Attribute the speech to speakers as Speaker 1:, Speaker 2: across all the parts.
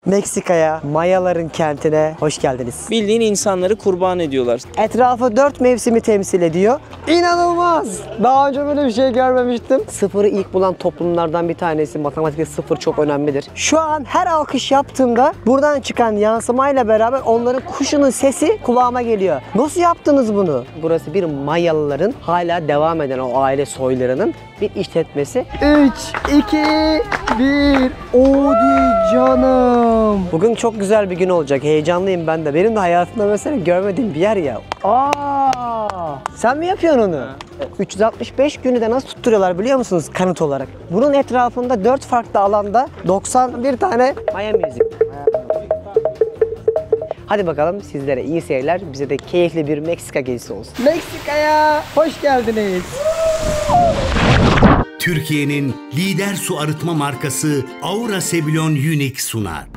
Speaker 1: Meksika'ya, Mayaların kentine hoş geldiniz.
Speaker 2: Bildiğin insanları kurban ediyorlar.
Speaker 1: Etrafı 4 mevsimi temsil ediyor. İnanılmaz! Daha önce böyle bir şey görmemiştim. Sıfırı ilk bulan toplumlardan bir tanesi. Matematikte sıfır çok önemlidir. Şu an her alkış yaptığımda buradan çıkan yansımayla beraber onların kuşunun sesi kulağıma geliyor. Nasıl yaptınız bunu? Burası bir Mayalıların hala devam eden o aile soylarının bir işletmesi. 3, 2, 1. Odi canım. Bugün çok güzel bir gün olacak. Heyecanlıyım ben de. Benim de hayatımda mesela görmediğim bir yer ya. Sen mi yapıyorsun onu? 365 günü de nasıl tutturuyorlar biliyor musunuz kanıt olarak? Bunun etrafında 4 farklı alanda 91 tane Maya müzik. Hadi bakalım sizlere iyi seyirler. Bize de keyifli bir Meksika gezisi olsun. Meksika'ya hoş geldiniz.
Speaker 3: Türkiye'nin lider su arıtma markası Aura Sebilon Unique sunar.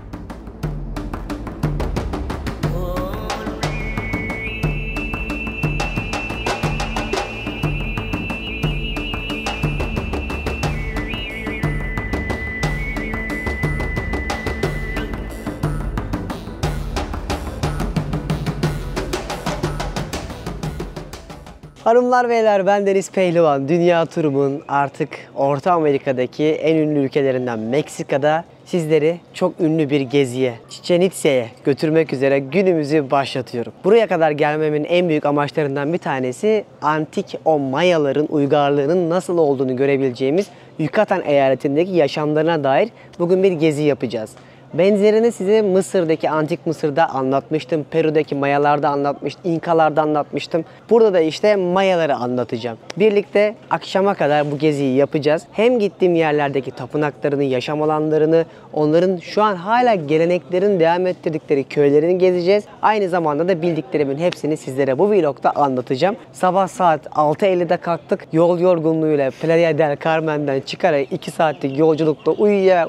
Speaker 1: Hanımlar beyler, ben Deniz Pehlivan. Dünya turumun artık Orta Amerika'daki en ünlü ülkelerinden Meksika'da sizleri çok ünlü bir geziye, Chichén Itza'ya götürmek üzere günümüzü başlatıyorum. Buraya kadar gelmemin en büyük amaçlarından bir tanesi antik o Mayaların uygarlığının nasıl olduğunu görebileceğimiz Yucatan eyaletindeki yaşamlarına dair bugün bir gezi yapacağız. Benzerini size Mısır'daki, Antik Mısır'da anlatmıştım. Peru'daki Mayalarda anlatmıştım. İnkalarda anlatmıştım. Burada da işte Mayaları anlatacağım. Birlikte akşama kadar bu geziyi yapacağız. Hem gittiğim yerlerdeki tapınaklarını, yaşam alanlarını, onların şu an hala geleneklerini devam ettirdikleri köylerini gezeceğiz. Aynı zamanda da bildiklerimin hepsini sizlere bu vlogda anlatacağım. Sabah saat 6:50'de kalktık. Yol yorgunluğuyla Playa del Carmen'den çıkarak 2 saatlik yolculukta uyuya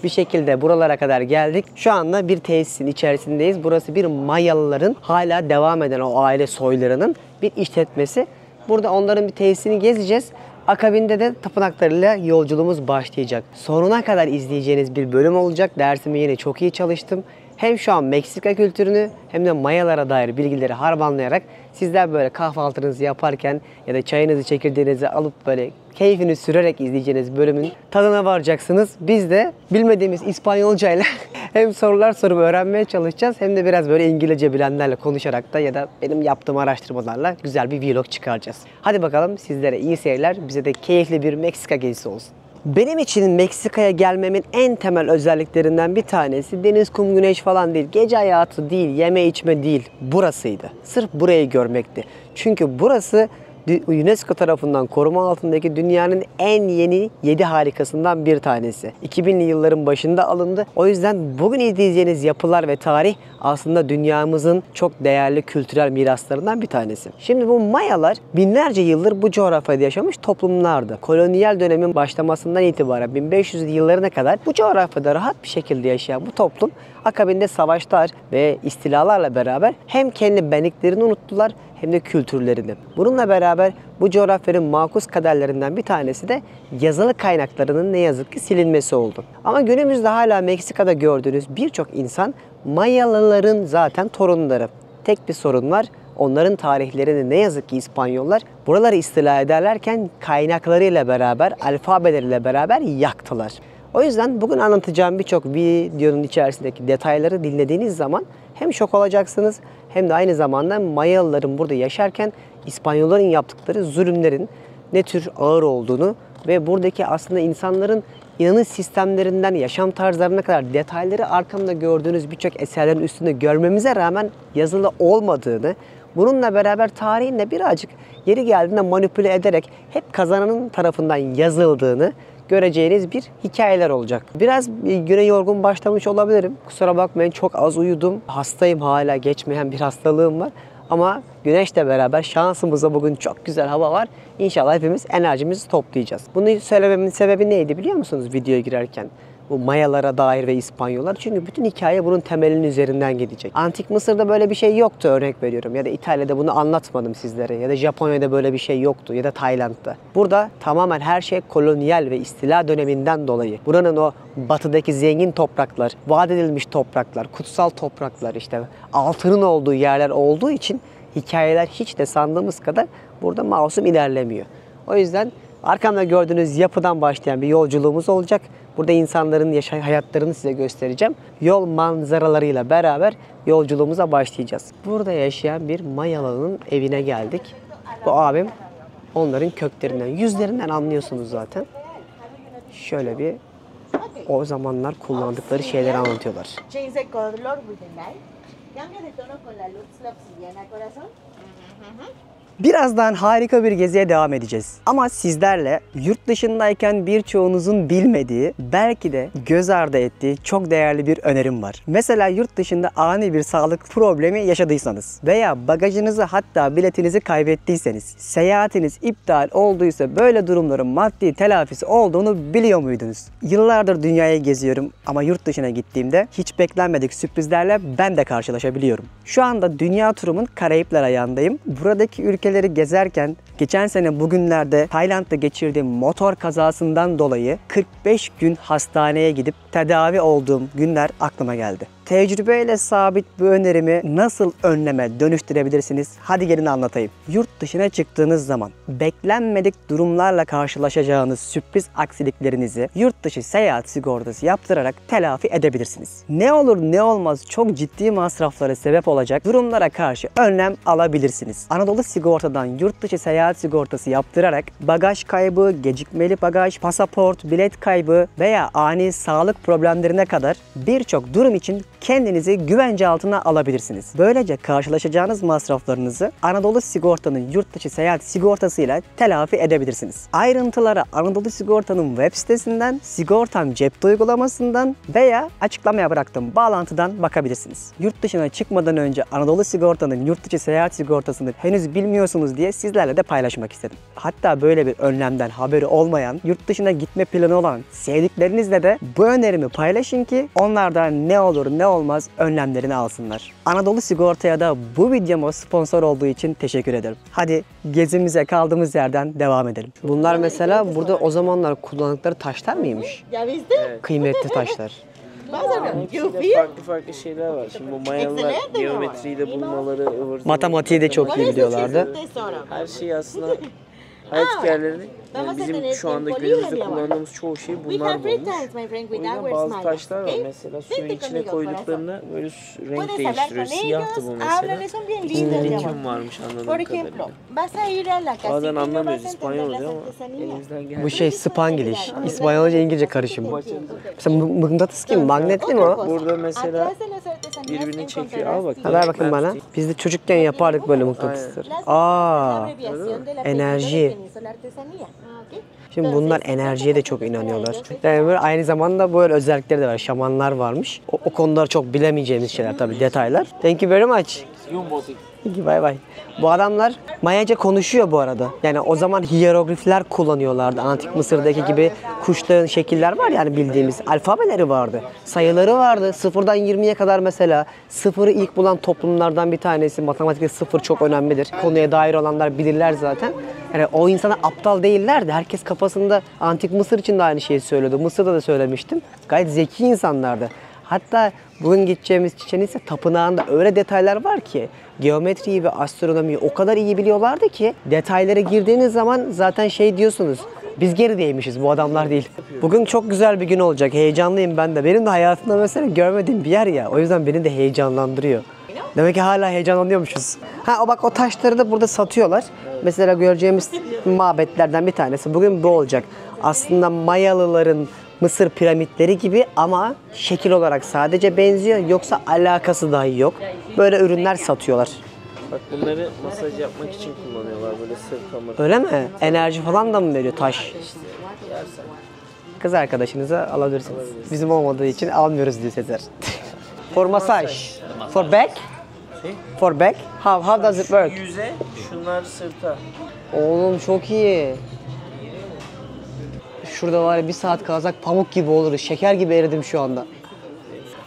Speaker 1: bir şekilde buralara kadar geldik. Şu anda bir tesisin içerisindeyiz. Burası bir Mayalıların hala devam eden o aile soylarının bir işletmesi. Burada onların bir tesisini gezeceğiz. Akabinde de tapınaklarıyla yolculuğumuz başlayacak. Sonuna kadar izleyeceğiniz bir bölüm olacak. Dersimi yine çok iyi çalıştım. Hem şu an Meksika kültürünü hem de Mayalara dair bilgileri harmanlayarak sizler böyle kahvaltınızı yaparken ya da çayınızı, çekirdeğinizi alıp böyle keyfini sürerek izleyeceğiniz bölümün tadına varacaksınız. Biz de bilmediğimiz İspanyolcayla hem sorular sorup öğrenmeye çalışacağız hem de biraz böyle İngilizce bilenlerle konuşarak da ya da benim yaptığım araştırmalarla güzel bir vlog çıkaracağız. Hadi bakalım sizlere iyi seyirler, bize de keyifli bir Meksika gezisi olsun. Benim için Meksika'ya gelmemin en temel özelliklerinden bir tanesi deniz, kum, güneş falan değil. Gece hayatı değil, yeme içme değil. Burasıydı. Sırf burayı görmekti. Çünkü burası UNESCO tarafından koruma altındaki dünyanın en yeni 7 harikasından bir tanesi. 2000'li yılların başında alındı. O yüzden bugün izleyeceğiniz yapılar ve tarih aslında dünyamızın çok değerli kültürel miraslarından bir tanesi. Şimdi bu Mayalar binlerce yıldır bu coğrafyada yaşamış toplumlardı. Kolonyal dönemin başlamasından itibaren 1500'lü yıllarına kadar bu coğrafyada rahat bir şekilde yaşayan bu toplum akabinde savaşlar ve istilalarla beraber hem kendi benliklerini unuttular hem de kültürlerini. Bununla beraber bu coğrafyanın makus kaderlerinden bir tanesi de yazılı kaynaklarının ne yazık ki silinmesi oldu. Ama günümüzde hala Meksika'da gördüğünüz birçok insan Mayalıların zaten torunları. Tek bir sorun var. Onların tarihlerini ne yazık ki İspanyollar buraları istila ederlerken kaynaklarıyla beraber, alfabeleriyle beraber yaktılar. O yüzden bugün anlatacağım birçok videonun içerisindeki detayları dinlediğiniz zaman hem şok olacaksınız hem de aynı zamanda Mayalıların burada yaşarken İspanyolların yaptıkları zulümlerin ne tür ağır olduğunu ve buradaki aslında insanların inanış sistemlerinden yaşam tarzlarına kadar detayları arkamda gördüğünüz birçok eserlerin üstünde görmemize rağmen yazılı olmadığını, bununla beraber tarihin de birazcık yeri geldiğinde manipüle ederek hep kazananın tarafından yazıldığını göreceğiniz bir hikayeler olacak. Biraz güne yorgun başlamış olabilirim. Kusura bakmayın, çok az uyudum. Hastayım, hala geçmeyen bir hastalığım var. Ama güneşle beraber şansımıza bugün çok güzel hava var. İnşallah hepimiz enerjimizi toplayacağız. Bunu söylememin sebebi neydi biliyor musunuz videoya girerken? Bu Mayalara dair ve İspanyollar. Çünkü bütün hikaye bunun temelinin üzerinden gidecek. Antik Mısır'da böyle bir şey yoktu, örnek veriyorum. Ya da İtalya'da bunu anlatmadım sizlere. Ya da Japonya'da böyle bir şey yoktu. Ya da Tayland'da. Burada tamamen her şey kolonyal ve istila döneminden dolayı. Buranın o batıdaki zengin topraklar, vaat edilmiş topraklar, kutsal topraklar, işte altının olduğu yerler olduğu için hikayeler hiç de sandığımız kadar burada masum ilerlemiyor. O yüzden arkamda gördüğünüz yapıdan başlayan bir yolculuğumuz olacak. Burada insanların hayatlarını size göstereceğim. Yol manzaralarıyla beraber yolculuğumuza başlayacağız. Burada yaşayan bir Mayalı'nın evine geldik. Bu abim onların köklerinden, yüzlerinden anlıyorsunuz zaten. Şöyle bir o zamanlar kullandıkları şeyleri anlatıyorlar. Birazdan harika bir geziye devam edeceğiz. Ama sizlerle yurt dışındayken birçoğunuzun bilmediği, belki de göz ardı ettiği çok değerli bir önerim var. Mesela yurt dışında ani bir sağlık problemi yaşadıysanız veya bagajınızı, hatta biletinizi kaybettiyseniz, seyahatiniz iptal olduysa böyle durumların maddi telafisi olduğunu biliyor muydunuz? Yıllardır dünyayı geziyorum ama yurt dışına gittiğimde hiç beklenmedik sürprizlerle ben de karşılaşabiliyorum. Şu anda dünya turumun Karayipler ayağındayım. Buradaki ülkeleri gezerken geçen sene bugünlerde Tayland'da geçirdiğim motor kazasından dolayı 45 gün hastaneye gidip tedavi olduğum günler aklıma geldi. Tecrübeyle sabit bu önerimi nasıl önleme dönüştürebilirsiniz? Hadi gelin anlatayım. Yurt dışına çıktığınız zaman beklenmedik durumlarla karşılaşacağınız sürpriz aksiliklerinizi yurt dışı seyahat sigortası yaptırarak telafi edebilirsiniz. Ne olur ne olmaz çok ciddi masraflara sebep olacak durumlara karşı önlem alabilirsiniz. Anadolu Sigorta'dan yurt dışı seyahat sigortası yaptırarak bagaj kaybı, gecikmeli bagaj, pasaport, bilet kaybı veya ani sağlık problemlerine kadar birçok durum için kendinizi güvence altına alabilirsiniz. Böylece karşılaşacağınız masraflarınızı Anadolu Sigorta'nın yurt dışı seyahat sigortasıyla telafi edebilirsiniz. Ayrıntılara Anadolu Sigorta'nın web sitesinden, Sigortam Cepte uygulamasından veya açıklamaya bıraktığım bağlantıdan bakabilirsiniz. Yurt dışına çıkmadan önce Anadolu Sigorta'nın yurt dışı seyahat sigortasını henüz bilmiyorsunuz diye sizlerle de paylaşmak istedim. Hatta böyle bir önlemden haberi olmayan, yurt dışına gitme planı olan sevdiklerinizle de bu önerimi paylaşın ki onlardan ne olur ne olmaz önlemlerini alsınlar. Anadolu Sigorta'ya da bu videoma sponsor olduğu için teşekkür ederim. Hadi gezimize kaldığımız yerden devam edelim. Bunlar mesela burada o zamanlar kullandıkları taşlar mıymış?
Speaker 2: Evet.
Speaker 1: Kıymetli taşlar.
Speaker 2: Farklı farklı şeyler var. Şimdi bu Mayalılar geometriyi de bulmaları,
Speaker 1: Matematiği de çok iyi biliyorlardı.
Speaker 2: her şeyi aslında hayat hikayeleri, yani bizim şu anda günümüzde kullandığımız çoğu şey bunlar olmuş. O yüzden bazı taşlar var. Mesela suyun içine koyduklarında böyle renk değiştiriyor. Siyahtı bu mesela. İçinde lityum varmış anladığım kadarıyla. Bazen anlamıyoruz İspanyolca ama elimizden geldi.
Speaker 1: Bu şey Spanglish. İspanyolca İngilizce karışımı. Mesela mıknatıs gibi, magnetli mi o?
Speaker 2: Burada mesela birbirini çekiyor. Al bak.
Speaker 1: Ver bakayım bana. Biz de çocukken yapardık böyle mıknatısları. Aa, enerji. Şimdi bunlar enerjiye de çok inanıyorlar. Yani böyle aynı zamanda böyle özellikleri de var. Şamanlar varmış. O konuları çok bilemeyeceğimiz şeyler tabii, detaylar. Thank you very much. Peki, bye bye. Bu adamlar Mayaca konuşuyor bu arada. Yani o zaman hieroglifler kullanıyorlardı. Antik Mısır'daki gibi kuşların şekiller var yani bildiğimiz. Alfabeleri vardı. Sayıları vardı. Sıfırdan 20'ye kadar mesela. Sıfırı ilk bulan toplumlardan bir tanesi. Matematikte sıfır çok önemlidir. Konuya dair olanlar bilirler zaten. Yani o insana aptal değillerdi. Herkes kafasında Antik Mısır için de aynı şeyi söylüyordu. Mısır'da da söylemiştim. Gayet zeki insanlardı. Hatta bugün gideceğimiz Çiçen İtze tapınağında öyle detaylar var ki geometriyi ve astronomiyi o kadar iyi biliyorlardı ki detaylara girdiğiniz zaman zaten şey diyorsunuz. Biz gerideymişiz, bu adamlar değil. Bugün çok güzel bir gün olacak. Heyecanlıyım ben de. Benim de hayatımda mesela görmediğim bir yer ya. O yüzden beni de heyecanlandırıyor. Demek ki hala heyecanlanıyormuşuz. Ha, bak o taşları da burada satıyorlar. Mesela göreceğimiz mabetlerden bir tanesi bugün bu olacak. Aslında Mayalıların Mısır piramitleri gibi ama şekil olarak sadece benziyor, yoksa alakası dahi yok. Böyle ürünler satıyorlar.
Speaker 2: Bak bunları masaj yapmak için kullanıyorlar, böyle sırt kamır.
Speaker 1: Öyle mi? Enerji falan da mı veriyor taş? Kız arkadaşınıza alabilirsiniz. Bizim olmadığı için almıyoruz diyor Sezer. For massage. For back? For back? How does it work?
Speaker 2: Yüze, şunlar sırta.
Speaker 1: Oğlum çok iyi. şurada var ya, bir saat kalsak pamuk gibi oluruz. Şeker gibi eridim şu anda.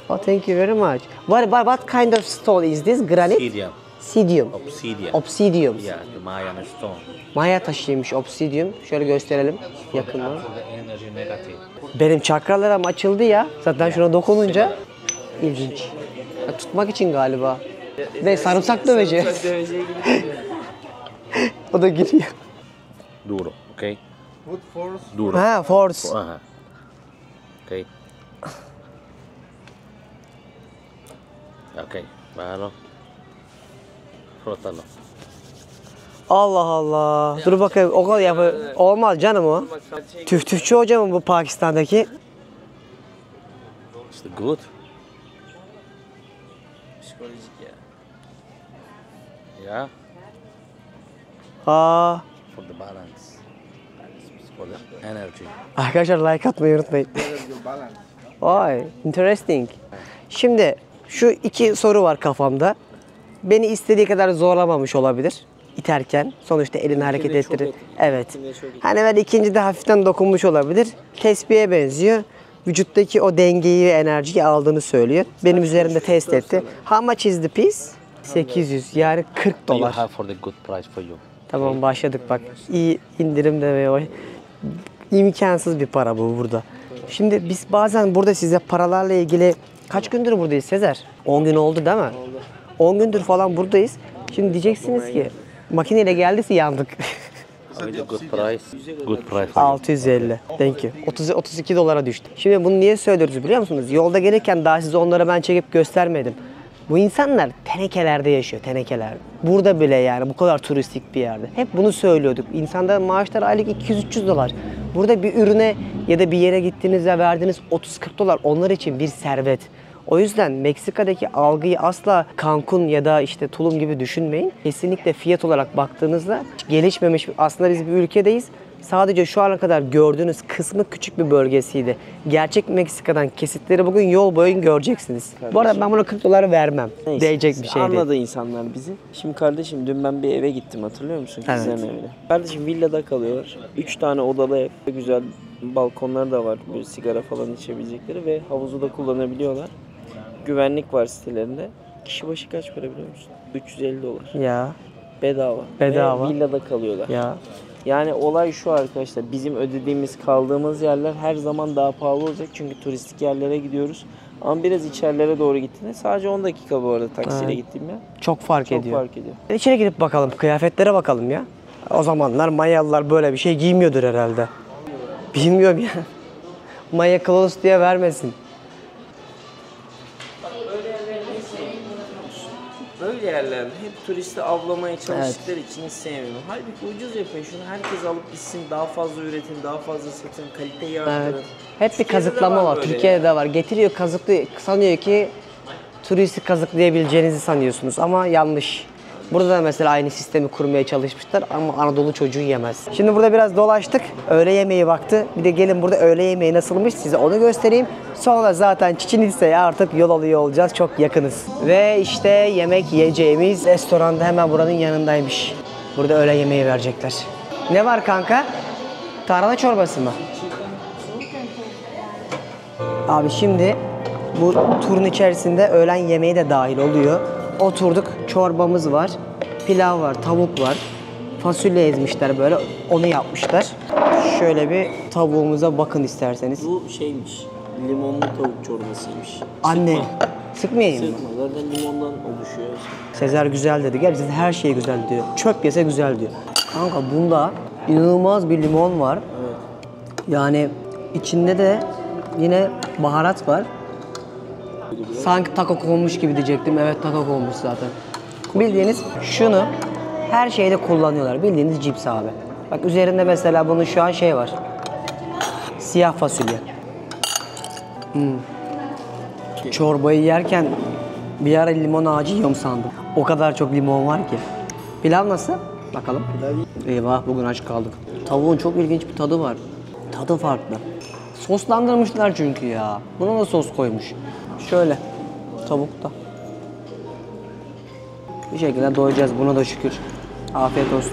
Speaker 1: Oh, thank you very much. What kind of stone is this? Granite?
Speaker 4: Obsidian.
Speaker 1: Obsidian.
Speaker 4: Obsidian.
Speaker 1: Obsidian.
Speaker 4: Yeah, the Mayan stone.
Speaker 1: Maya taşıymış obsidian. Şöyle gösterelim yakından.
Speaker 4: For the energy negative.
Speaker 1: Benim çakralarım açıldı ya. Zaten şuna dokununca ilginç. Ya, tutmak için galiba. Ve sarımsak döveci.
Speaker 2: Sarımsak döveciye gibi.
Speaker 1: O da giriyor.
Speaker 4: Duro, okay?
Speaker 5: Wood force.
Speaker 4: Duro.
Speaker 1: Ha, force.
Speaker 4: Ajá. Okay. Okay, bájalo. Frótalo.
Speaker 1: Allah Allah. Dur bakayım. O kadar yapı. Olmaz canım o. Tüftüfçü hocam bu Pakistan'daki.
Speaker 4: Is it good?
Speaker 2: Psikolojik ya.
Speaker 4: Yeah,
Speaker 1: Aa.
Speaker 4: for the balance. For the energy.
Speaker 1: Arkadaşlar like atmayı unutmayın. Vay, interesting. Şimdi şu iki soru var kafamda. Beni istediği kadar zorlamamış olabilir iterken. Sonuçta elini hareket
Speaker 2: İkinde çok
Speaker 1: ettirir.
Speaker 2: yakın.
Speaker 1: Evet.
Speaker 2: İkinde çok yakın.
Speaker 1: Hani ben ikinci de hafiften dokunmuş olabilir. Tespihe benziyor. Vücuttaki o dengeyi ve enerjiyi aldığını söylüyor. Benim üzerimde test etti. How much is the piece? 800 yani 40
Speaker 4: You
Speaker 1: dolar.
Speaker 4: have for the good price for you.
Speaker 1: Tamam başladık bak. İyi indirimde ve o imkansız bir para bu burada. Şimdi biz bazen burada size paralarla ilgili kaç gündür buradayız Sezer? 10 gün oldu değil mi? 10 gündür falan buradayız. Şimdi diyeceksiniz ki makineyle geldiyse yandık.
Speaker 4: With the good price. Good price for you.
Speaker 1: 650. Thank you. 32 dolara düştü. Şimdi bunu niye söylüyoruz biliyor musunuz? Yolda gelirken daha size onları ben çekip göstermedim. Bu insanlar tenekelerde yaşıyor, tenekeler. Burada bile yani bu kadar turistik bir yerde. Hep bunu söylüyorduk. İnsanların maaşları aylık 200-300 dolar. Burada bir ürüne ya da bir yere gittiğinizde verdiğiniz 30-40 dolar onlar için bir servet. O yüzden Meksika'daki algıyı asla Cancun ya da işte Tulum gibi düşünmeyin. Kesinlikle fiyat olarak baktığınızda gelişmemiş, aslında biz bir ülkedeyiz. Sadece şu ana kadar gördüğünüz kısmı küçük bir bölgesiydi. Gerçek Meksika'dan kesitleri bugün yol boyu göreceksiniz. Bu arada ben buna 40 dolar vermem.
Speaker 2: Neyse,
Speaker 1: Değecek bir şey değil.
Speaker 2: anladı insanlar bizi. Şimdi kardeşim dün ben bir eve gittim hatırlıyor musun?
Speaker 1: Evet.
Speaker 2: Kızların evine. Kardeşim villada kalıyorlar. 3 tane odalı ev. Güzel balkonları da var. Böyle sigara falan içebilecekleri ve havuzu da kullanabiliyorlar. Güvenlik var sitelerinde. Kişi başı kaç para biliyor musun? 350 dolar.
Speaker 1: Ya
Speaker 2: Bedava.
Speaker 1: Bedava.
Speaker 2: Ve villada kalıyorlar.
Speaker 1: ya.
Speaker 2: Yani olay şu arkadaşlar, bizim ödediğimiz, kaldığımız yerler her zaman daha pahalı olacak çünkü turistik yerlere gidiyoruz. Ama biraz içerilere doğru gittiğinde sadece 10 dakika bu arada taksiyle
Speaker 1: Evet.
Speaker 2: gittiğim yer.
Speaker 1: Çok fark
Speaker 2: Çok
Speaker 1: ediyor.
Speaker 2: fark ediyor.
Speaker 1: İçeri girip bakalım, kıyafetlere bakalım ya. O zamanlar Mayalılar böyle bir şey giymiyordur herhalde. Bilmiyorum ya. Maya clothes diye vermesin.
Speaker 2: Böyle yerlerde hep turisti avlamaya çalıştıkları için hiç sevmiyorum. Halbuki ucuz yapın şunu, herkes alıp gitsin, daha fazla üretin, daha fazla satın, kaliteyi arttırın.
Speaker 1: Evet. Hep bir
Speaker 2: Türkiye'de
Speaker 1: kazıklama
Speaker 2: de
Speaker 1: var.
Speaker 2: böyle
Speaker 1: Türkiye'de de var. Getiriyor kazıklıyor. Sanıyor ki turisti kazıklayabileceğinizi sanıyorsunuz ama yanlış. Burada da mesela aynı sistemi kurmaya çalışmışlar ama Anadolu çocuğu yemez. Şimdi burada biraz dolaştık. Öğle yemeği vakti. Bir de gelin burada öğle yemeği nasılmış size onu göstereyim. Sonra zaten Chichen Itza'ya artık yol alıyor olacağız. Çok yakınız. Ve işte yemek yiyeceğimiz restoranda hemen buranın yanındaymış. Burada öğle yemeği verecekler. Ne var kanka? Tarhana çorbası mı? Abi şimdi bu turun içerisinde öğlen yemeği de dahil oluyor. Oturduk, çorbamız var, pilav var, tavuk var. Fasulye ezmişler böyle, onu yapmışlar. Şöyle bir tavuğumuza bakın isterseniz.
Speaker 2: Bu şeymiş, limonlu tavuk çorbasıymış.
Speaker 1: Anne, sıkmayayım mı?
Speaker 2: Sıkma, zaten limondan oluşuyor.
Speaker 1: Sezer güzel dedi. Gerçekten her şey güzel diyor. Çöp yese güzel diyor. Kanka bunda inanılmaz bir limon var.
Speaker 2: Evet.
Speaker 1: Yani içinde de yine baharat var. Sanki taco konmuş gibi diyecektim. Evet taco konmuş zaten. Bildiğiniz şunu her şeyde kullanıyorlar. Bildiğiniz cips abi. Bak üzerinde mesela bunun şu an şey var. Siyah fasulye. Çorbayı yerken bir ara limon ağacı yiyorum sandım. O kadar çok limon var ki. Pilav nasıl? Bakalım. Eyvah bugün aç kaldık. Tavuğun çok ilginç bir tadı var. Tadı farklı. Soslandırmışlar çünkü ya. Buna da sos koymuş. Şöyle. Tavuk da. Bir şekilde doyacağız. Buna da şükür. Afiyet olsun.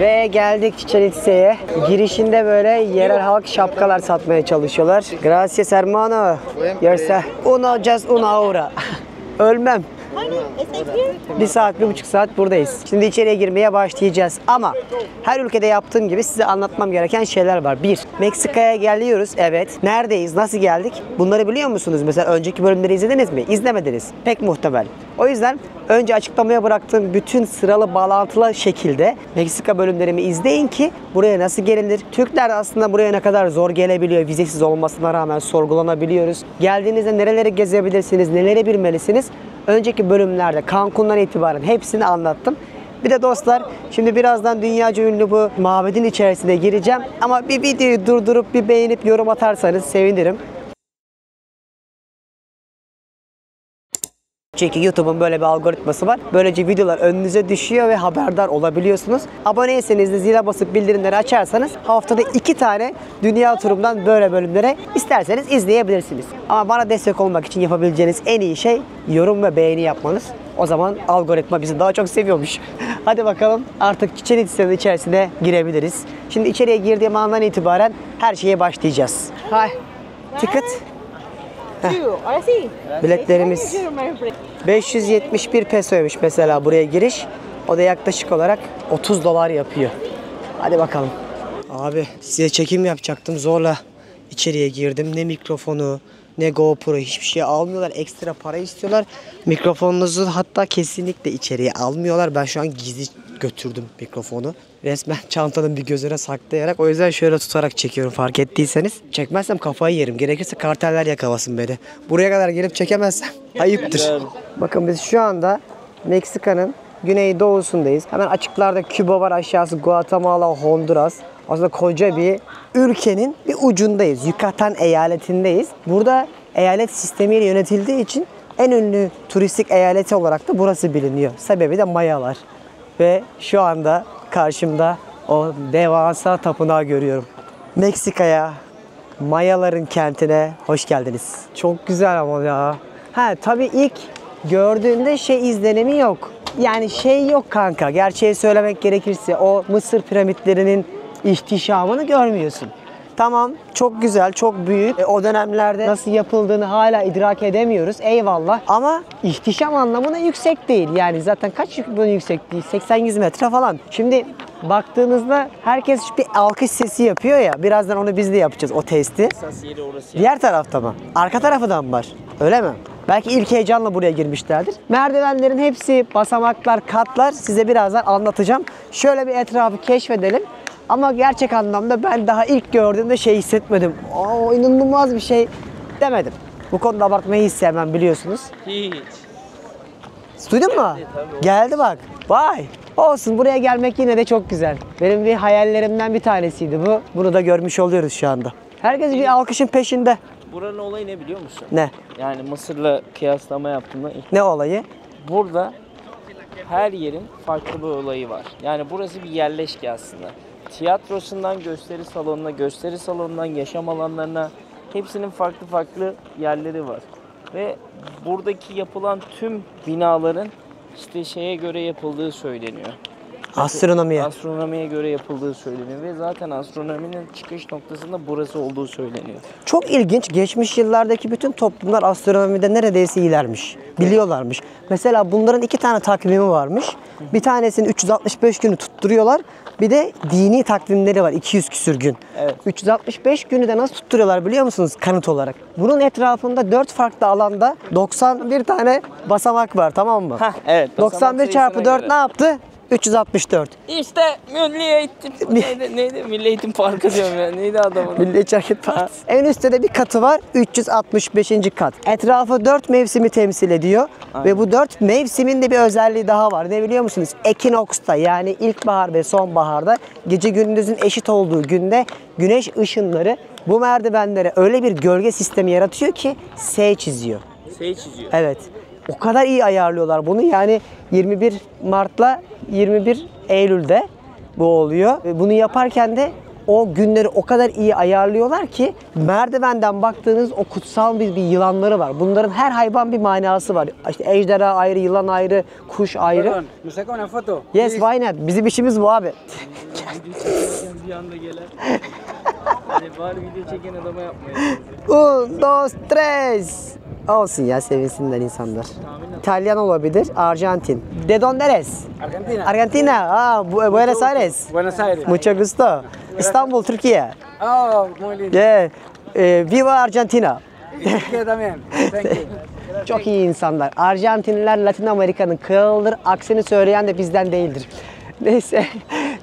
Speaker 1: Ve geldik Chichén Itza'ya. Girişinde böyle yerel halk şapkalar satmaya çalışıyorlar. Gracias hermano. Yerse just una hora. Ölmem. 1 saat, 1,5 saat buradayız. Şimdi içeriye girmeye başlayacağız. Ama her ülkede yaptığım gibi size anlatmam gereken şeyler var. 1. Meksika'ya geliyoruz. Evet. Neredeyiz? Nasıl geldik? Bunları biliyor musunuz? Mesela önceki bölümleri izlediniz mi? İzlemediniz. Pek muhtemel. O yüzden önce açıklamaya bıraktığım bütün sıralı bağlantılı şekilde Meksika bölümlerimi izleyin ki buraya nasıl gelinir? Türkler aslında buraya ne kadar zor gelebiliyor. Vizesiz olmasına rağmen sorgulanabiliyoruz. Geldiğinizde nereleri gezebilirsiniz? Neleri bilmelisiniz? Önceki bölümlerde Cancun'dan itibaren hepsini anlattım. Bir de dostlar, şimdi birazdan dünyaca ünlü bu mabedin içerisine gireceğim. Ama bir videoyu durdurup bir beğenip yorum atarsanız sevinirim. Çünkü YouTube'un böyle bir algoritması var. Böylece videolar önünüze düşüyor ve haberdar olabiliyorsunuz. Aboneyseniz de zile basıp bildirimleri açarsanız haftada 2 tane dünya turumdan böyle bölümlere isterseniz izleyebilirsiniz. Ama bana destek olmak için yapabileceğiniz en iyi şey yorum ve beğeni yapmanız. O zaman algoritma bizi daha çok seviyormuş. Hadi bakalım artık Chichén Itza'nın içerisine girebiliriz. Şimdi içeriye girdiğim andan itibaren her şeye başlayacağız. Hi. Ticket. Biletlerimiz 571 pesoymuş mesela buraya giriş. O da yaklaşık olarak 30 dolar yapıyor. Hadi bakalım. Abi size çekim yapacaktım. Zorla içeriye girdim. Ne mikrofonu ne GoPro hiçbir şey almıyorlar. Ekstra para istiyorlar. Mikrofonunuzu hatta kesinlikle içeriye almıyorlar. Ben şu an gizli götürdüm mikrofonu. Resmen çantanın bir gözüne saklayarak. O yüzden şöyle tutarak çekiyorum fark ettiyseniz. Çekmezsem kafayı yerim. Gerekirse karteller yakalasın beni. Buraya kadar gelip çekemezsem ayıptır. Bakın biz şu anda Meksika'nın güneydoğusundayız. Hemen açıklarda Küba var, aşağısı Guatemala, Honduras. Aslında koca bir ülkenin bir ucundayız. Yucatan eyaletindeyiz. Burada eyalet sistemiyle yönetildiği için en ünlü turistik eyaleti olarak da burası biliniyor. Sebebi de Mayalar. Ve şu anda karşımda o devasa tapınağı görüyorum. Meksika'ya, Mayaların kentine hoş geldiniz. Çok güzel ama ya. Tabii ilk gördüğünde izlenimi yok. Yani yok kanka. Gerçeği söylemek gerekirse o Mısır piramitlerinin ihtişamını görmüyorsun. Tamam, çok güzel, çok büyük. O dönemlerde nasıl yapıldığını hala idrak edemiyoruz. Eyvallah. Ama ihtişam anlamında yüksek değil. Yani zaten kaç bunun yüksekliği? 80-100 metre falan. Şimdi baktığınızda herkes bir alkış sesi yapıyor ya. Birazdan onu biz de yapacağız, o testi.
Speaker 2: Esas yeri orası.
Speaker 1: Diğer tarafta mı? Arka tarafı da mı var? Öyle mi? Belki ilk heyecanla buraya girmişlerdir. Merdivenlerin hepsi basamaklar, katlar. Size birazdan anlatacağım. Şöyle bir etrafı keşfedelim. Ama gerçek anlamda ben daha ilk gördüğümde hissetmedim. İnanılmaz bir şey demedim. Bu konuda abartmayı hiç sevmem biliyorsunuz.
Speaker 2: Hiç.
Speaker 1: Duydun mu? Geldi bak. Vay. Olsun, buraya gelmek yine de çok güzel. Benim bir hayallerimden bir tanesiydi bu. Bunu da görmüş oluyoruz şu anda. Herkes bir alkışın peşinde.
Speaker 2: Buranın olayı ne biliyor musun?
Speaker 1: Ne?
Speaker 2: Yani Mısır'la kıyaslama yaptığımda
Speaker 1: Ne olayı?
Speaker 2: burada her yerin farklı bir olayı var. Yani burası bir yerleşke aslında. Tiyatrosundan gösteri salonundan yaşam alanlarına hepsinin farklı farklı yerleri var. Ve buradaki yapılan tüm binaların şeye göre yapıldığı söyleniyor.
Speaker 1: Astronomiye.
Speaker 2: Astronomiye göre yapıldığı söyleniyor ve zaten astronominin çıkış noktasında burası olduğu söyleniyor.
Speaker 1: Çok ilginç. Geçmiş yıllardaki bütün toplumlar astronomide neredeyse iyilermiş. Biliyorlarmış. Mesela bunların 2 tane takvimi varmış. Bir tanesini 365 günü tutturuyorlar. Bir de dini takvimleri var. 200 küsür gün.
Speaker 2: Evet.
Speaker 1: 365 günü de nasıl tutturuyorlar biliyor musunuz kanıt olarak? Bunun etrafında 4 farklı alanda 91 tane basamak var, tamam mı?
Speaker 2: Evet.
Speaker 1: 91 çarpı 4 ne yaptı? 364.
Speaker 2: İşte Milli Eğitim. Neydi? Milli Eğitim Parkı diyorum ya. Neydi adamın?
Speaker 1: Milliyetçi Hareket Partisi. En üstte de bir katı var. 365. kat. Etrafı 4 mevsimi temsil ediyor. Aynen. Ve bu 4 mevsimin de bir özelliği daha var. Ne biliyor musunuz? Ekinoks'ta, yani ilkbahar ve sonbaharda gece gündüzün eşit olduğu günde güneş ışınları bu merdivenlere öyle bir gölge sistemi yaratıyor ki S çiziyor.
Speaker 2: S çiziyor.
Speaker 1: Evet. O kadar iyi ayarlıyorlar bunu. Yani 21 Mart'la 21 Eylül'de bu oluyor. Bunu yaparken de o günleri o kadar iyi ayarlıyorlar ki merdivenden baktığınız o kutsal bir yılanları var. Bunların her hayvan bir manası var. İşte ejderha ayrı, yılan ayrı, kuş ayrı.
Speaker 5: Pardon, ¿nos saca una foto?
Speaker 1: Yes, why not? Bizim işimiz bu abi.
Speaker 2: Video çekerken bir anda gelen. Hani bari video çeken adama yapmayın.
Speaker 1: Un, dos, tres. Olsun ya, sevinsinler insanlar. İtalyan olabilir, Arjantin. ¿De dónde eres?
Speaker 4: Argentina.
Speaker 1: Argentina. Ah, Buenos Aires.
Speaker 4: Buenos Aires.
Speaker 1: Mucho gusto. İstanbul, Türkiye.
Speaker 4: Oh, muy lindo.
Speaker 1: Yeah. Viva Argentina.
Speaker 4: Türkiye también. Thank you.
Speaker 1: Çok iyi insanlar. Arjantinliler Latin Amerika'nın kralıdır. Aksini söyleyen de bizden değildir. Neyse.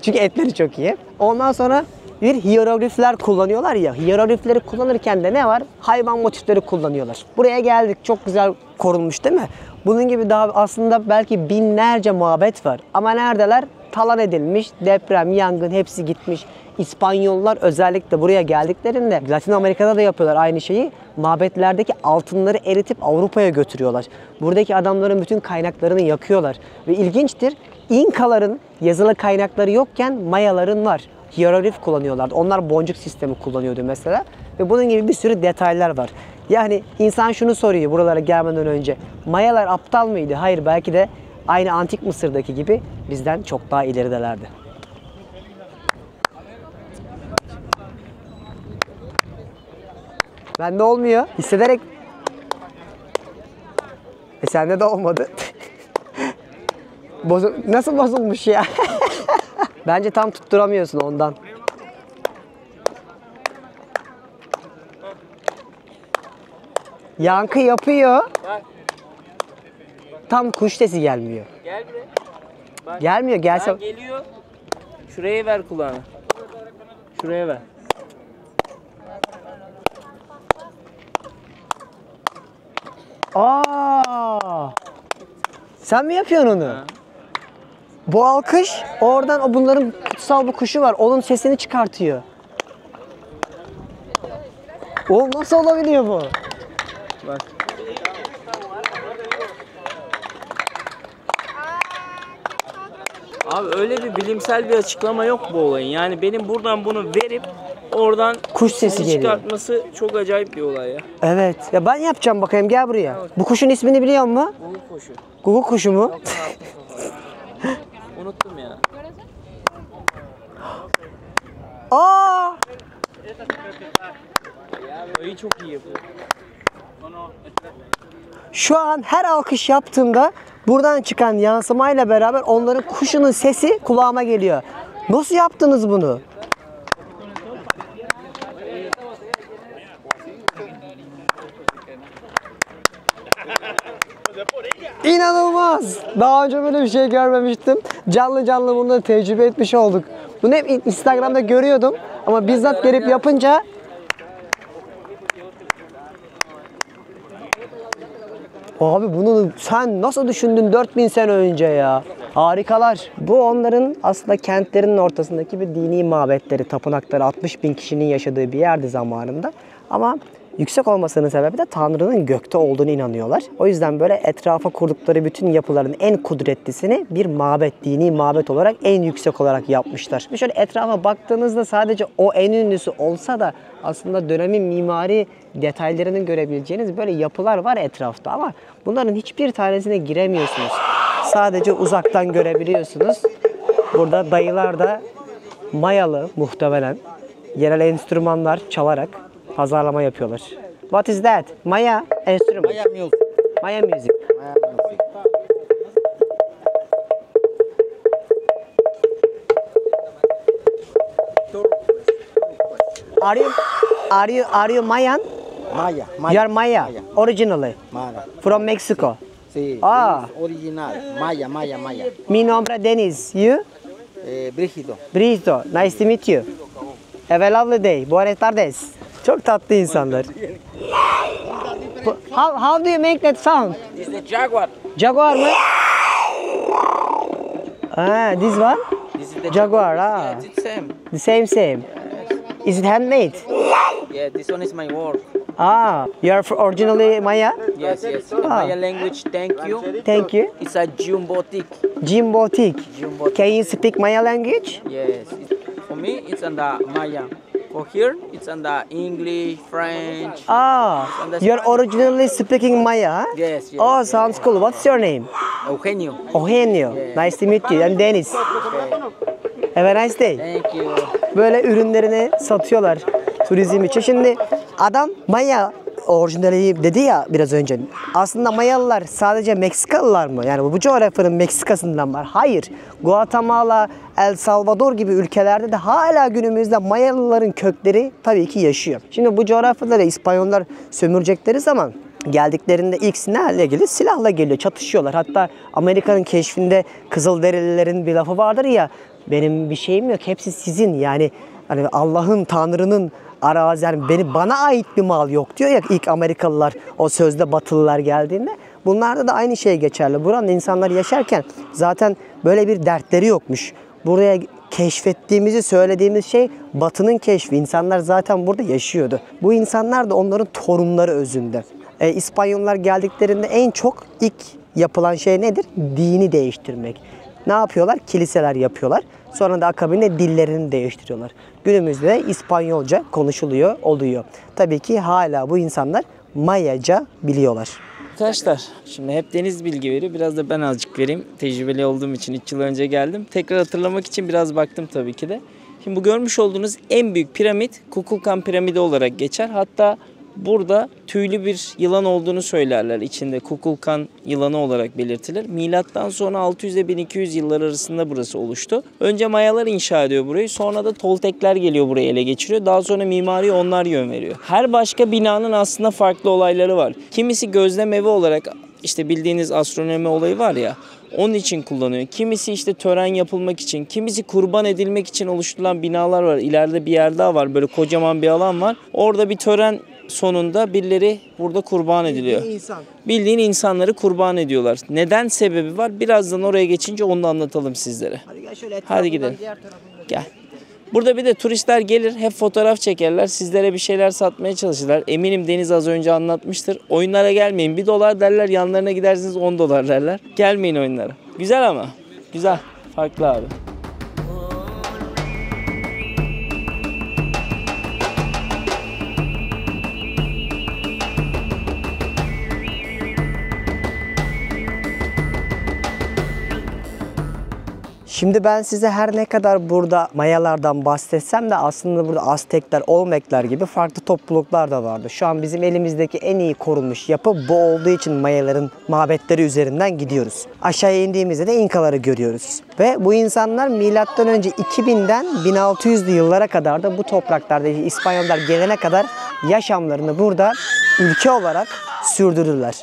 Speaker 1: Çünkü etleri çok iyi. Ondan sonra bir hieroglifler kullanıyorlar ya. Hieroglifleri kullanırken de ne var? Hayvan motifleri kullanıyorlar. Buraya geldik. Çok güzel korunmuş değil mi? Bunun gibi daha aslında belki binlerce mabet var. Ama neredeler? Talan edilmiş, deprem, yangın hepsi gitmiş. İspanyollar özellikle buraya geldiklerinde Latin Amerika'da da yapıyorlar aynı şeyi. Mabetlerdeki altınları eritip Avrupa'ya götürüyorlar. Buradaki adamların bütün kaynaklarını yakıyorlar. Ve ilginçtir, İnkaların yazılı kaynakları yokken Mayaların var. Hieroglif kullanıyorlardı. Onlar boncuk sistemi kullanıyordu mesela. Ve bunun gibi bir sürü detaylar var. Yani insan şunu soruyor buralara gelmeden önce. Mayalar aptal mıydı? Hayır, belki de aynı Antik Mısır'daki gibi bizden çok daha ileridelerdi. Bende olmuyor. Hissederek... Sende de olmadı. Nasıl bozulmuş ya? Bence tam tutturamıyorsun ondan. Yankı yapıyor. Tam kuş sesi gelmiyor.
Speaker 2: Gel buraya. Bak.
Speaker 1: Gelmiyor, gelse.
Speaker 2: Geliyor. Şuraya ver kulağını. Şuraya ver.
Speaker 1: Aa! Sen mi yapıyorsun onu?
Speaker 2: Ha.
Speaker 1: Bu alkış oradan bunların kutsal bir kuşu var. Onun sesini çıkartıyor. O nasıl olabiliyor bu?
Speaker 2: Bak. Abi öyle bir bilimsel bir açıklama yok bu olayın. Yani benim buradan bunu verip oradan
Speaker 1: Kuş sesi geliyor.
Speaker 2: çıkartması çok acayip bir olay ya.
Speaker 1: Evet. Ya ben yapacağım, bakayım, gel buraya. Bu kuşun ismini biliyor musun?
Speaker 2: Bu kuşu.
Speaker 1: Guguk kuşu mu?
Speaker 2: Unuttum ya.
Speaker 1: Aa!
Speaker 2: Böyle çok iyi yapıyor.
Speaker 1: Şu an her alkış yaptığımda buradan çıkan yansımayla beraber onların kuşunun sesi kulağıma geliyor. Nasıl yaptınız bunu? İnanılmaz. Daha önce böyle bir şey görmemiştim. Canlı canlı bunu tecrübe etmiş olduk. Bunu hep Instagram'da görüyordum ama bizzat gelip yapınca abi bunu sen nasıl düşündün 4000 sene önce ya? Harikalar. Bu onların aslında kentlerinin ortasındaki bir dini mabetleri, tapınakları, 60.000 kişinin yaşadığı bir yerdi zamanında. Ama yüksek olmasının sebebi de Tanrı'nın gökte olduğunu inanıyorlar. O yüzden böyle etrafa kurdukları bütün yapıların en kudretlisini bir mabet, dini mabet olarak en yüksek olarak yapmışlar. Ve şöyle etrafa baktığınızda sadece o en ünlüsü olsa da aslında dönemin mimari detaylarını görebileceğiniz böyle yapılar var etrafta ama bunların hiçbir tanesine giremiyorsunuz. Sadece uzaktan görebiliyorsunuz. Burada dayılar da Mayalı muhtemelen yerel enstrümanlar çalarak pazarlama yapıyorlar. What is that? Maya enstrüman.
Speaker 4: Maya music.
Speaker 1: Maya music.
Speaker 4: Maya music.
Speaker 1: Are you Mayan?
Speaker 4: Maya.
Speaker 1: You are Maya. Originally
Speaker 4: Maya.
Speaker 1: from Mexico.
Speaker 4: Sí.
Speaker 1: Ah.
Speaker 4: Es original. Maya, Maya, Maya.
Speaker 1: Mi nombre Deniz. You?
Speaker 4: Brígido.
Speaker 1: Brito. Nice to meet you. Have a lovely day. Buenas tardes. Çok tatlı insanlar. How do you make that sound?
Speaker 2: This is the Jaguar.
Speaker 1: Jaguar mı? Ah, this one?
Speaker 2: This is the
Speaker 1: Jaguar.
Speaker 2: Yeah,
Speaker 1: Ah,
Speaker 2: it's the
Speaker 1: same. Is it handmade?
Speaker 2: Yeah, this one is my work.
Speaker 1: Ah, you are originally Maya?
Speaker 2: Yes. In Maya language, thank you.
Speaker 1: Thank you.
Speaker 2: It's a jumbotic.
Speaker 1: Jimbotik.
Speaker 2: Jumbotic.
Speaker 1: Can you speak Maya language?
Speaker 2: Yes. For me, it's on the Maya. For here, it's on the English, French.
Speaker 1: Ah, you are originally speaking Maya, huh?
Speaker 2: Yes.
Speaker 1: Oh, sounds cool. What's your name?
Speaker 2: Eugenio.
Speaker 1: Eugenio.
Speaker 2: Yeah.
Speaker 1: Nice to meet you. And Dennis. Have a nice day.
Speaker 2: Thank you.
Speaker 1: Böyle ürünlerini satıyorlar turizm için. Şimdi adam Maya orijinali dedi ya biraz önce. Aslında Mayalılar sadece Meksikalılar mı? Yani bu coğrafyanın Meksika'sından var. Hayır. Guatemala, El Salvador gibi ülkelerde de hala günümüzde Mayalıların kökleri tabii ki yaşıyor. Şimdi bu coğrafyalara İspanyollar sömürecekleri zaman geldiklerinde ilk neyle ilgili? Silahla geliyor, çatışıyorlar. Hatta Amerika'nın keşfinde Kızılderililerin bir lafı vardır ya, benim bir şeyim yok, hepsi sizin. Yani hani Allah'ın, Tanrı'nın arazi, yani bana ait bir mal yok diyor ya ilk Amerikalılar o sözde Batılılar geldiğinde. Bunlarda da aynı şey geçerli. Buranın insanlar yaşarken zaten böyle bir dertleri yokmuş. Buraya keşfettiğimizi söylediğimiz şey Batı'nın keşfi. İnsanlar zaten burada yaşıyordu. Bu insanlar da onların torunları özünde. İspanyollar geldiklerinde en çok ilk yapılan şey nedir? Dini değiştirmek. Ne yapıyorlar? Kiliseler yapıyorlar. Sonra da akabinde dillerini değiştiriyorlar. Günümüzde de İspanyolca konuşuluyor, oluyor. Tabii ki hala bu insanlar Mayaca biliyorlar.
Speaker 2: Arkadaşlar şimdi hep Deniz bilgi veriyor. Biraz da ben azıcık vereyim. Tecrübeli olduğum için 3 yıl önce geldim. Tekrar hatırlamak için biraz baktım tabii ki de. Şimdi bu görmüş olduğunuz en büyük piramit Kukulkan piramidi olarak geçer. Hatta burada tüylü bir yılan olduğunu söylerler. İçinde Kukulkan yılanı olarak belirtilir. Milattan sonra 600 ile 1200 yıllar arasında burası oluştu. Önce Mayalar inşa ediyor burayı. Sonra da Toltekler geliyor, burayı ele geçiriyor. Daha sonra mimariye onlar yön veriyor. Her başka binanın aslında farklı olayları var. Kimisi gözlem evi olarak, işte bildiğiniz astronomi olayı var ya, onun için kullanıyor. Kimisi işte tören yapılmak için, kimisi kurban edilmek için oluşturulan binalar var. İleride bir yer daha var, böyle kocaman bir alan var. Orada bir tören sonunda birileri burada kurban ediliyor. Bildiğin insanları kurban ediyorlar. Neden sebebi var? Birazdan oraya geçince onu da anlatalım sizlere. Hadi gidelim. Gel. Burada bir de turistler gelir, hep fotoğraf çekerler, sizlere bir şeyler satmaya çalışırlar. Eminim Deniz az önce anlatmıştır. Oyunlara gelmeyin. $1 derler, yanlarına gidersiniz $10 derler. Gelmeyin oyunlara. Güzel ama. Güzel. Farklı abi.
Speaker 1: Şimdi ben size her ne kadar burada Mayalardan bahsetsem de aslında burada Aztekler, Olmekler gibi farklı topluluklar da vardı. Şu an bizim elimizdeki en iyi korunmuş yapı bu olduğu için Mayaların mabetleri üzerinden gidiyoruz. Aşağıya indiğimizde de İnkaları görüyoruz. Ve bu insanlar milattan önce 2000'den 1600'lü yıllara kadar da bu topraklarda İspanyollar gelene kadar yaşamlarını burada ülke olarak sürdürdüler.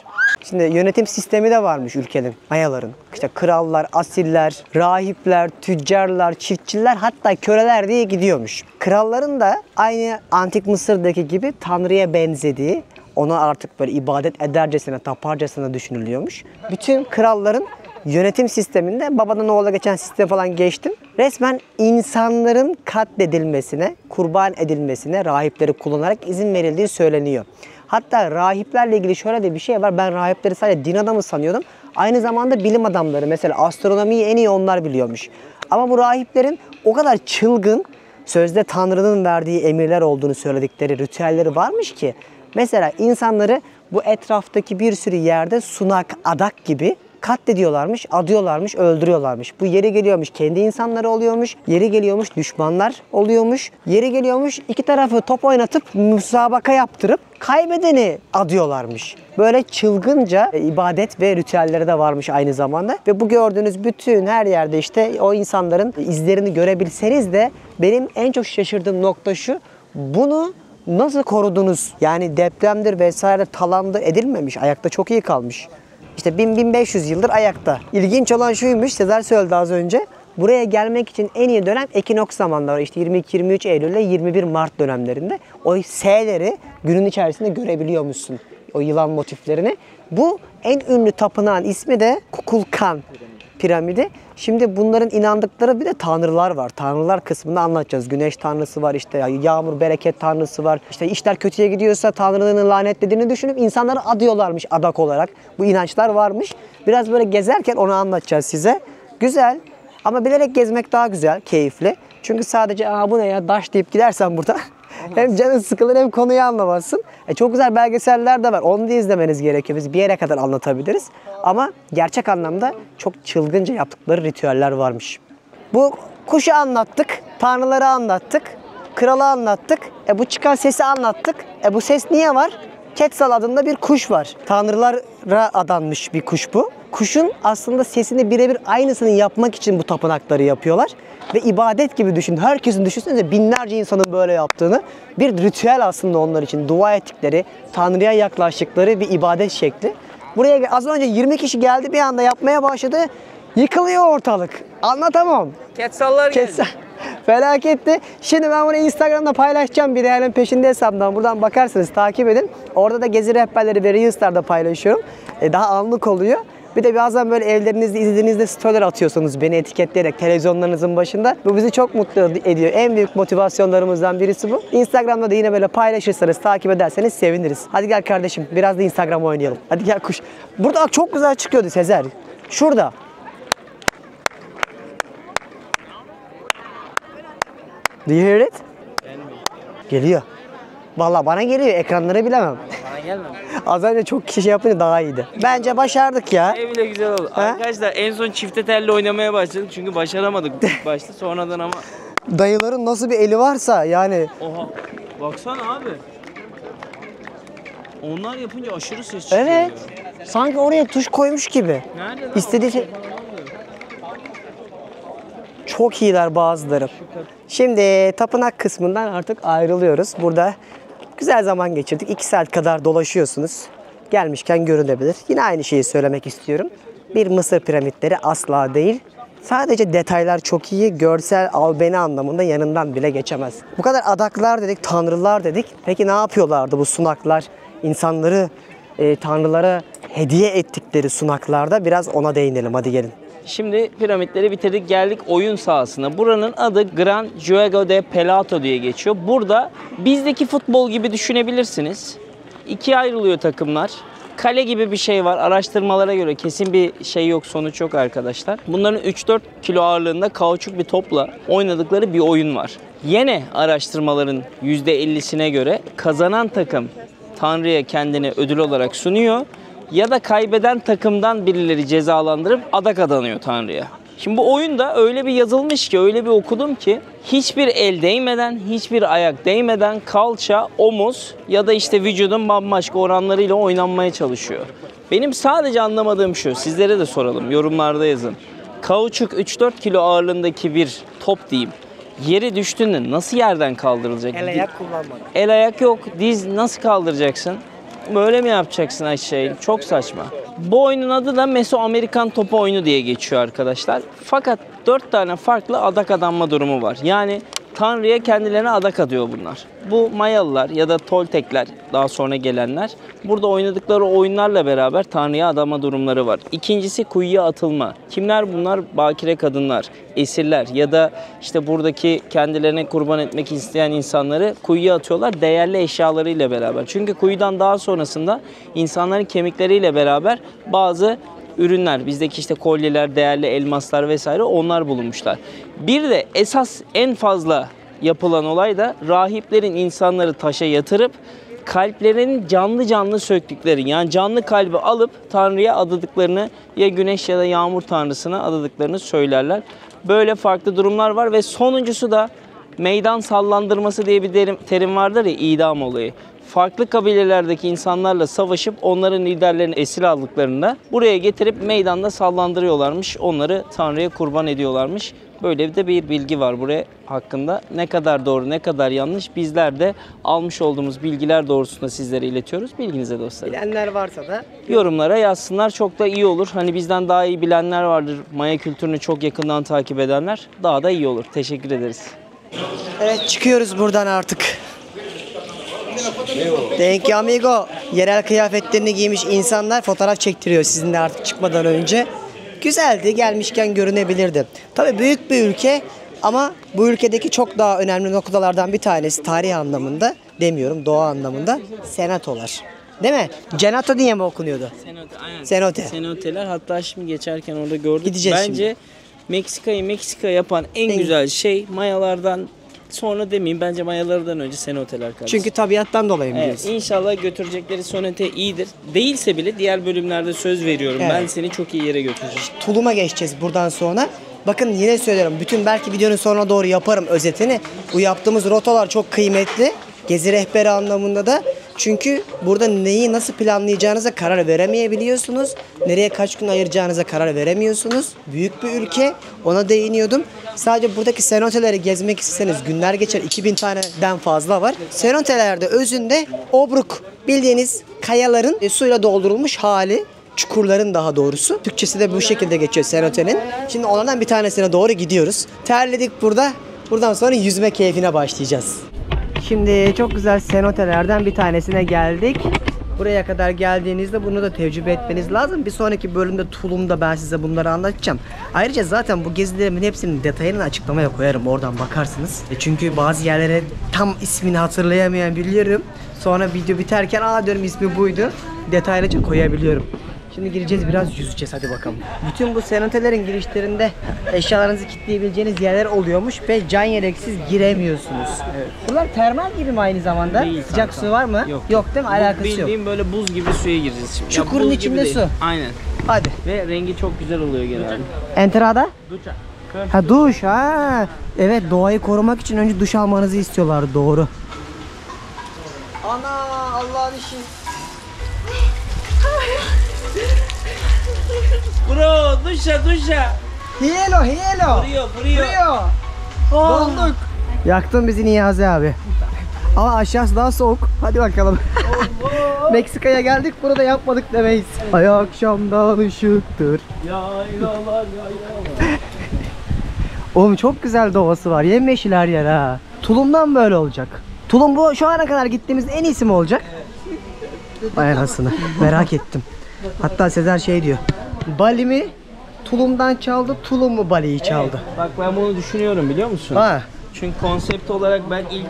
Speaker 1: Şimdi yönetim sistemi de varmış ülkenin, Mayaların. İşte krallar, asiller, rahipler, tüccarlar, çiftçiler, hatta köleler diye gidiyormuş. Kralların da aynı Antik Mısır'daki gibi Tanrı'ya benzediği, ona artık böyle ibadet edercesine, taparcasına düşünülüyormuş. Bütün kralların yönetim sisteminde babadan oğula geçen sistem falan geçtim. Resmen insanların katledilmesine, kurban edilmesine rahipleri kullanarak izin verildiği söyleniyor. Hatta rahiplerle ilgili şöyle de bir şey var. Ben rahipleri sadece din adamı sanıyordum. Aynı zamanda bilim adamları. Mesela astronomiyi en iyi onlar biliyormuş. Ama bu rahiplerin o kadar çılgın, sözde Tanrı'nın verdiği emirler olduğunu söyledikleri ritüelleri varmış ki. Mesela insanları bu etraftaki bir sürü yerde sunak, adak gibi katlediyorlarmış, adıyorlarmış, öldürüyorlarmış. Bu yeri geliyormuş kendi insanları oluyormuş, yeri geliyormuş düşmanlar oluyormuş, yeri geliyormuş iki tarafı top oynatıp müsabaka yaptırıp kaybedeni adıyorlarmış. Böyle çılgınca ibadet ve ritüelleri de varmış aynı zamanda. Ve bu gördüğünüz bütün her yerde işte o insanların izlerini görebilseniz de benim en çok şaşırdığım nokta şu: bunu nasıl korudunuz? Yani depremdir vesaire talandı edilmemiş, ayakta çok iyi kalmış. İşte 1000-1500 yıldır ayakta. İlginç olan şuymuş, Sezer söyledi az önce. Buraya gelmek için en iyi dönem ekinoks zamanları. İşte 22-23 Eylül ile 21 Mart dönemlerinde o S'leri günün içerisinde görebiliyormuşsun. O yılan motiflerini. Bu en ünlü tapınağın ismi de Kukulkan piramidi. Şimdi bunların inandıkları bir de tanrılar var. Tanrılar kısmını anlatacağız. Güneş tanrısı var, işte yağmur, bereket tanrısı var. İşte işler kötüye gidiyorsa tanrının lanetlediğini düşünüp insanları adıyorlarmış adak olarak. Bu inançlar varmış. Biraz böyle gezerken onu anlatacağız size. Güzel ama bilerek gezmek daha güzel, keyifli. Çünkü sadece bu ne ya daş deyip gidersen burada hem canın sıkılır hem konuyu anlamazsın. Çok güzel belgeseller de var. Onu da izlemeniz gerekiyor. Biz bir yere kadar anlatabiliriz. Ama gerçek anlamda çok çılgınca yaptıkları ritüeller varmış. Bu kuşu anlattık, tanrıları anlattık, kralı anlattık. Bu çıkan sesi anlattık. Bu ses niye var? Quetzal adında bir kuş var. Tanrılara adanmış bir kuş bu. Kuşun aslında sesini birebir aynısını yapmak için bu tapınakları yapıyorlar. Ve ibadet gibi düşün. Herkesin düşünsenize binlerce insanın böyle yaptığını. Bir ritüel aslında onlar için. Dua ettikleri, Tanrı'ya yaklaştıkları bir ibadet şekli. Buraya az önce 20 kişi geldi, bir anda yapmaya başladı. Yıkılıyor ortalık. Anlatamam.
Speaker 2: Quetzal'lar geldi.
Speaker 1: Felaketti. Şimdi ben bunu Instagram'da paylaşacağım. Bir Değerlerin Peşinde hesabından. Buradan bakarsınız, takip edin. Orada da gezi rehberleri ve Reels'larda paylaşıyorum. Daha anlık oluyor. Bir de bazen böyle evlerinizde izlediğinizde storyler atıyorsunuz beni etiketleyerek televizyonlarınızın başında. Bu bizi çok mutlu ediyor. En büyük motivasyonlarımızdan birisi bu. Instagram'da da yine böyle paylaşırsanız, takip ederseniz seviniriz. Hadi gel kardeşim, biraz da Instagram oynayalım. Hadi gel kuş. Burada çok güzel çıkıyordu Sezer. Şurada. Do you hear it? Geliyor. Vallahi bana geliyor. Ekranlara bilemem.
Speaker 2: Bana gelmedi.
Speaker 1: Az önce çok kişi yapınca daha iyiydi. Bence başardık ya.
Speaker 2: Ev bile güzel oldu. Arkadaşlar en son çifte telli oynamaya başladık çünkü başaramadık ilk başta. Sonradan ama...
Speaker 1: Dayıların nasıl bir eli varsa yani.
Speaker 2: Oha. Baksana abi. Onlar yapınca aşırı ses çıkıyor.
Speaker 1: Evet. Sanki oraya tuş koymuş gibi.
Speaker 2: Nerede lan?
Speaker 1: İstediği şey... Çok iyiler bazıları. Şimdi tapınak kısmından artık ayrılıyoruz. Burada güzel zaman geçirdik. 2 saat kadar dolaşıyorsunuz. Gelmişken görünebilir. Yine aynı şeyi söylemek istiyorum. Bir Mısır piramitleri asla değil. Sadece detaylar çok iyi. Görsel albeni anlamında yanından bile geçemez. Bu kadar adaklar dedik, tanrılar dedik. Peki ne yapıyorlardı bu sunaklar? İnsanları tanrılara hediye ettikleri sunaklarda biraz ona değinelim. Hadi gelin.
Speaker 2: Şimdi piramitleri bitirdik, geldik oyun sahasına. Buranın adı Gran Juego de Pelotto diye geçiyor. Burada bizdeki futbol gibi düşünebilirsiniz. 2'ye ayrılıyor takımlar. Kale gibi bir şey var. Araştırmalara göre kesin bir şey yok, sonuç yok arkadaşlar. Bunların 3-4 kilo ağırlığında kauçuk bir topla oynadıkları bir oyun var. Yine araştırmaların %50'sine göre kazanan takım Tanrı'ya kendini ödül olarak sunuyor. Ya da kaybeden takımdan birileri cezalandırıp adak adanıyor Tanrı'ya. Şimdi bu oyunda öyle bir yazılmış ki, öyle bir okudum ki hiçbir el değmeden, hiçbir ayak değmeden kalça, omuz ya da işte vücudun bambaşka oranlarıyla oynanmaya çalışıyor. Benim sadece anlamadığım şu, sizlere de soralım, yorumlarda yazın. Kauçuk 3-4 kilo ağırlığındaki bir top diyeyim. Yere düştüğünde nasıl yerden kaldırılacak?
Speaker 1: El ayak kullanmadan.
Speaker 2: El ayak yok, diz nasıl kaldıracaksın? Böyle mi yapacaksın aşağıya? Çok saçma. Bu oyunun adı da Mesoamerikan topu oyunu diye geçiyor arkadaşlar. Fakat 4 tane farklı adak adanma durumu var. Yani Tanrı'ya kendilerine adak adıyor bunlar. Bu Mayalılar ya da Toltekler, daha sonra gelenler, burada oynadıkları oyunlarla beraber Tanrı'ya adama durumları var. İkincisi kuyuya atılma. Kimler bunlar? Bakire kadınlar, esirler ya da işte buradaki kendilerine kurban etmek isteyen insanları kuyuya atıyorlar değerli eşyalarıyla beraber. Çünkü kuyudan daha sonrasında insanların kemikleriyle beraber bazı ürünler, bizdeki işte kolyeler, değerli elmaslar vesaire onlar bulunmuşlar. Bir de esas en fazla yapılan olay da rahiplerin insanları taşa yatırıp kalplerini canlı canlı söktükleri, yani canlı kalbi alıp Tanrı'ya adadıklarını, ya güneş ya da yağmur tanrısına adadıklarını söylerler. Böyle farklı durumlar var ve sonuncusu da meydan sallandırması diye bir terim vardır ya, idam olayı. Farklı kabilelerdeki insanlarla savaşıp onların liderlerini esir aldıklarında buraya getirip meydanda sallandırıyorlarmış. Onları Tanrı'ya kurban ediyorlarmış. Böyle de bir bilgi var buraya hakkında. Ne kadar doğru, ne kadar yanlış, bizler de almış olduğumuz bilgiler doğrultusunda sizlere iletiyoruz. Bilginize dostlarım.
Speaker 1: Bilenler varsa da
Speaker 2: Yorumlara yazsınlar, çok da iyi olur. Hani bizden daha iyi bilenler vardır. Maya kültürünü çok yakından takip edenler, daha da iyi olur. Teşekkür ederiz.
Speaker 1: evet, çıkıyoruz buradan artık. Thank you amigo. Yerel kıyafetlerini giymiş insanlar fotoğraf çektiriyor sizinle artık çıkmadan önce. Güzeldi, gelmişken görünebilirdi. Tabii büyük bir ülke ama bu ülkedeki çok daha önemli noktalardan bir tanesi tarih anlamında demiyorum, doğa anlamında senatolar. Değil mi? Cenato diye mi okunuyordu?
Speaker 2: Cenote, aynen.
Speaker 1: Cenote.
Speaker 2: Cenoteler, hatta şimdi geçerken orada gördük.
Speaker 1: Gideceğiz
Speaker 2: Bence
Speaker 1: şimdi.
Speaker 2: Meksika'yı Meksika yapan en güzel şey Mayalardan sonra demeyeyim, bence Mayalardan önce Cenoteler kardeşim.
Speaker 1: Çünkü tabiattan dolayı biliyorsun.
Speaker 2: Evet, inşallah götürecekleri Cenote iyidir. Değilse bile diğer bölümlerde söz veriyorum.
Speaker 1: Evet.
Speaker 2: Ben seni çok iyi yere götüreceğim.
Speaker 1: Tulum'a geçeceğiz buradan sonra. Bakın yine söylüyorum. Bütün belki videonun sonuna doğru yaparım özetini. Bu yaptığımız rotalar çok kıymetli. Gezi rehberi anlamında da. Çünkü burada neyi nasıl planlayacağınıza karar veremeyebiliyorsunuz. Nereye kaç gün ayıracağınıza karar veremiyorsunuz. Büyük bir ülke. Ona değiniyordum. Sadece buradaki cenoteleri gezmek isteseniz günler geçer. 2000 taneden fazla var. Cenotelerde özünde obruk, bildiğiniz kayaların suyla doldurulmuş hali. Çukurların daha doğrusu. Türkçesi de bu şekilde geçiyor cenotenin. Şimdi onlardan bir tanesine doğru gidiyoruz. Terledik burada. Buradan sonra yüzme keyfine başlayacağız. Şimdi çok güzel cenotelerden bir tanesine geldik. Buraya kadar geldiğinizde bunu da tecrübe etmeniz lazım. Bir sonraki bölümde Tulum'da ben size bunları anlatacağım. Ayrıca zaten bu gezilerimin hepsinin detayını açıklamaya koyarım. Oradan bakarsınız. Çünkü bazı yerlere tam ismini hatırlayamayan biliyorum. Sonra video biterken aa diyorum ismi buydu. Detaylıca koyabiliyorum. Şimdi gireceğiz, biraz yüzeceğiz, hadi bakalım. Bütün bu senotelerin girişlerinde eşyalarınızı kilitleyebileceğiniz yerler oluyormuş ve can yeleksiz giremiyorsunuz. Evet. Bunlar termal gibi mi aynı zamanda?
Speaker 2: Değil,
Speaker 1: sıcak
Speaker 2: kanka.
Speaker 1: su var mı?
Speaker 2: Yok.
Speaker 1: Değil mi? Alakası yok.
Speaker 2: Bildiğin böyle buz gibi suya gireceğiz şimdi.
Speaker 1: Çukurun
Speaker 2: buz
Speaker 1: içinde
Speaker 2: gibi değil.
Speaker 1: su.
Speaker 2: Aynen.
Speaker 1: Hadi.
Speaker 2: Ve rengi çok güzel oluyor genelde.
Speaker 1: Entrada? Ha duş ha. Evet, doğayı korumak için önce duş almanızı istiyorlar, doğru. Ana Allah'ın işi.
Speaker 2: Bro, duşa.
Speaker 1: Hielo.
Speaker 2: Frio.
Speaker 1: Donduk. Yaktın bizi Niyazi abi. Ama aşağısı daha soğuk. Hadi bakalım. Meksika'ya geldik, burada yapmadık demeyiz. Ay akşamdan ışıktır.
Speaker 2: Yaylalar.
Speaker 1: Oğlum çok güzel doğası var. Yemyeşil her yer ha. Tulum'dan böyle olacak. Tulum bu şu ana kadar gittiğimiz en iyisi mi olacak? Vay anasını. Merak ettim. Hatta Sezer şey diyor. Bali mi Tulum'dan çaldı, Tulum mu Bali'yi çaldı?
Speaker 2: Bak ben bunu düşünüyorum, biliyor musun?
Speaker 1: Ha.
Speaker 2: Çünkü konsept olarak ben ilk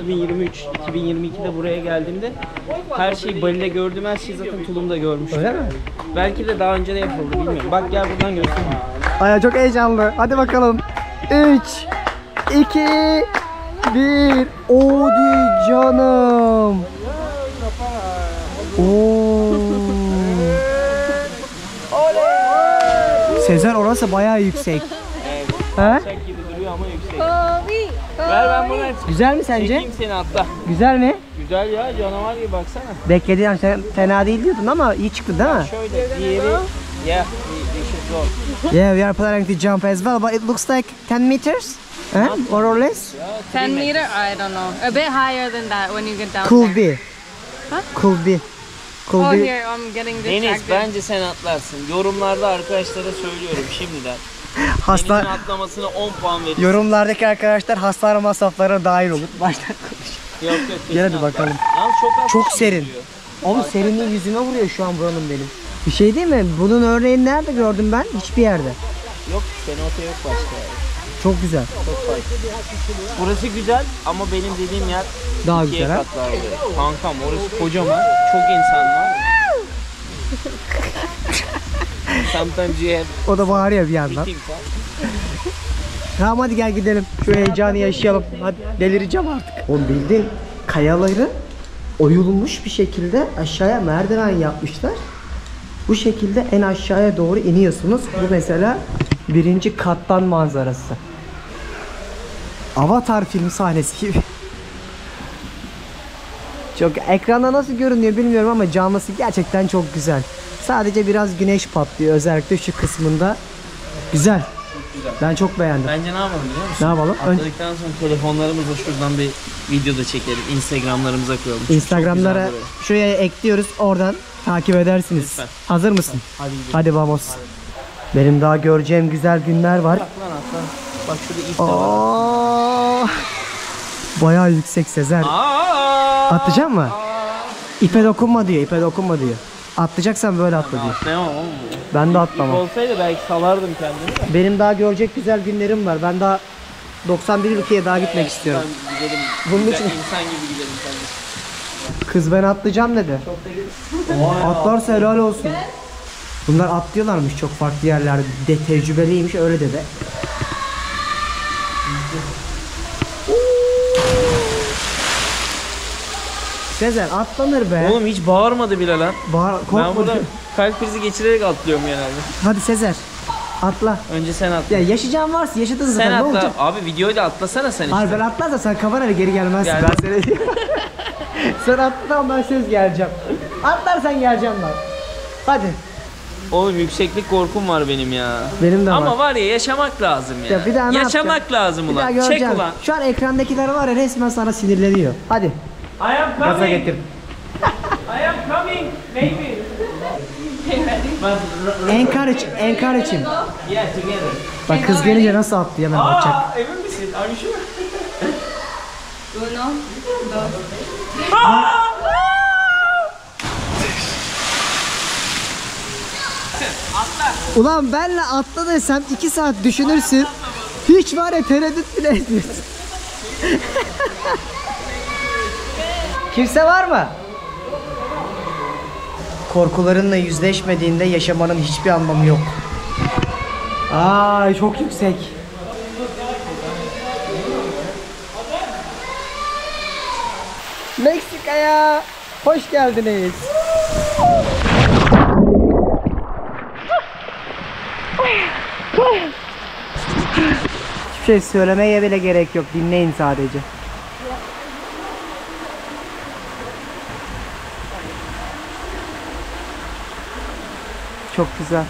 Speaker 2: 2023-2022'de buraya geldiğimde her şeyi Bali'de gördüm, her şeyi zaten Tulum'da görmüştüm.
Speaker 1: Öyle mi?
Speaker 2: Belki de daha önce de yapıldı, bilmiyorum. Bak gel buradan göstereyim.
Speaker 1: Ay çok heyecanlı. Hadi bakalım. 3 2 1. Odi canım. Oo. Sezer, orası bayağı yüksek.
Speaker 2: Evet.
Speaker 1: Ha?
Speaker 2: Çek gibi duruyor ama yüksek. Ver ben bunu hepsini.
Speaker 1: Güzel mi sence?
Speaker 2: Çekeyim seni hatta.
Speaker 1: Güzel mi?
Speaker 2: Güzel ya, canavar gibi baksana.
Speaker 1: Beklediğim fena değil diyordun ama iyi çıktı değil mi?
Speaker 2: Şöyle diğeri. Yeah, we should go.
Speaker 1: Yeah, we are planning to jump as well, but it looks like 10 meters, more or less.
Speaker 5: 10 meter? I don't know. A bit higher than that when you get down
Speaker 1: Could
Speaker 5: there.
Speaker 1: be. Could be. Could
Speaker 5: Oh,
Speaker 1: be.
Speaker 5: here, I'm getting
Speaker 2: Deniz,
Speaker 5: distracted.
Speaker 2: bence sen atlarsın. Yorumlarda arkadaşlara söylüyorum şimdiden. Deniz'in
Speaker 1: Hasta
Speaker 2: atlamasına 10 puan verirsin.
Speaker 1: yorumlardaki arkadaşlar hastane masraflarına dahil olur. Baştan konuş.
Speaker 2: Yok kesin
Speaker 1: Gel hadi
Speaker 2: atla.
Speaker 1: bakalım.
Speaker 2: Yalnız çok az
Speaker 1: Çok
Speaker 2: kişi
Speaker 1: serin.
Speaker 2: gidiyor.
Speaker 1: Oğlum serinliği yüzüme vuruyor şu an buranın benim. Bir şey değil mi? Bunun örneğini nerede gördüm ben? Hiçbir yerde.
Speaker 2: Yok, cenote yok başka yani.
Speaker 1: Çok güzel.
Speaker 2: Çok fayda. Burası güzel ama benim dediğim yer
Speaker 1: Daha
Speaker 2: ikiye
Speaker 1: güzel ha?
Speaker 2: katlı abi. Kankam orası kocaman, çok insan var. Sometimes you have
Speaker 1: O da bağırıyor bir yandan.
Speaker 2: meetings, ha?
Speaker 1: Tamam hadi gel gidelim. Şu heyecanı yaşayalım. Hadi delireceğim artık. Oğlum bildiğin kayaları oyulmuş bir şekilde aşağıya merdiven yapmışlar. Bu şekilde en aşağıya doğru iniyorsunuz. Bu mesela birinci kattan manzarası. Avatar film sahnesi gibi. Çok ekranda nasıl görünüyor bilmiyorum ama canlısı gerçekten çok güzel. Sadece biraz güneş patlıyor özellikle şu kısmında. Güzel. Ben çok beğendim.
Speaker 2: Bence ne yapalım biliyor musun?
Speaker 1: Ne yapalım?
Speaker 2: Atladıktan sonra telefonlarımızla şuradan bir video da çekelim. Instagramlarımıza koyalım. Çok
Speaker 1: Instagram'lara
Speaker 2: güzel burası.
Speaker 1: şuraya ekliyoruz. Oradan takip edersiniz.
Speaker 2: Lütfen.
Speaker 1: Hazır mısın?
Speaker 2: Hadi gidelim.
Speaker 1: Hadi vamos. Benim daha göreceğim güzel günler var.
Speaker 2: Atlan. Bak şurada ip de var.
Speaker 1: Aa, bayağı yüksek Sezer. Atlayacak mı? İpe dokunma diyor. İpe dokunma diyor. Atlayacaksan böyle atla diyor.
Speaker 2: Ne o?
Speaker 1: Ben de
Speaker 2: İp
Speaker 1: atlamam.
Speaker 2: olsaydı belki salardım kendimi de.
Speaker 1: Benim daha görecek güzel günlerim var. Ben daha 91 ülkeye daha gitmek istiyorum.
Speaker 2: Ben gidelim.
Speaker 1: Bunun
Speaker 2: Güzel
Speaker 1: için
Speaker 2: insan gibi gidelim kardeşim.
Speaker 1: kız ben atlayacağım dedi. Atlarsa helal olsun. Bunlar atlıyorlarmış çok farklı yerlerde. De tecrübeliymiş öyle dedi. Sezer atlanır be.
Speaker 2: Oğlum hiç bağırmadı bile lan.
Speaker 1: Bağır,
Speaker 2: Ben
Speaker 1: korkma.
Speaker 2: burada kalp krizi geçirerek atlıyorum genelde.
Speaker 1: Hadi Sezer. Atla.
Speaker 2: Önce sen atla.
Speaker 1: Ya yaşayacağın varsa yaşadın zaten.
Speaker 2: Sen
Speaker 1: Ne
Speaker 2: atla.
Speaker 1: olacak?
Speaker 2: Abi videoyu da atlasana sen işte.
Speaker 1: Hayır ben atlarsam sen kamerayla geri gelmezsin.
Speaker 2: Gel.
Speaker 1: Ben seni... Sen atlarsan ben söz geleceğim. Atlarsan geleceğim ben. Hadi.
Speaker 2: Oğlum yükseklik korkum var benim ya.
Speaker 1: Benim de var.
Speaker 2: Ama var ya yaşamak lazım ya.
Speaker 1: Ya bir daha ne
Speaker 2: yaşamak
Speaker 1: yapacağım?
Speaker 2: lazım
Speaker 1: Bir daha
Speaker 2: ulan.
Speaker 1: göreceğim.
Speaker 2: Çek ulan.
Speaker 1: Şu an ekrandakiler var ya resmen sana sinirleniyor. Hadi.
Speaker 2: I am
Speaker 1: Gaza
Speaker 2: coming.
Speaker 1: getir.
Speaker 2: I am coming. Maybe.
Speaker 1: Encourage him.
Speaker 2: Yeah, together.
Speaker 1: Bak kız gelince nasıl attı hemen bakacak.
Speaker 2: Emin misin? Are you sure?
Speaker 5: Uno, dos.
Speaker 1: Ulan benle atla desem 2 saat düşünürsün. Hiç var ya tereddüt bile etmiyorsun. Kimse var mı? Korkularınla yüzleşmediğinde yaşamanın hiçbir anlamı yok. Ay çok yüksek. Meksika'ya hoş geldiniz. Hiçbir şey söylemeye bile gerek yok. Dinleyin sadece. Çok güzel.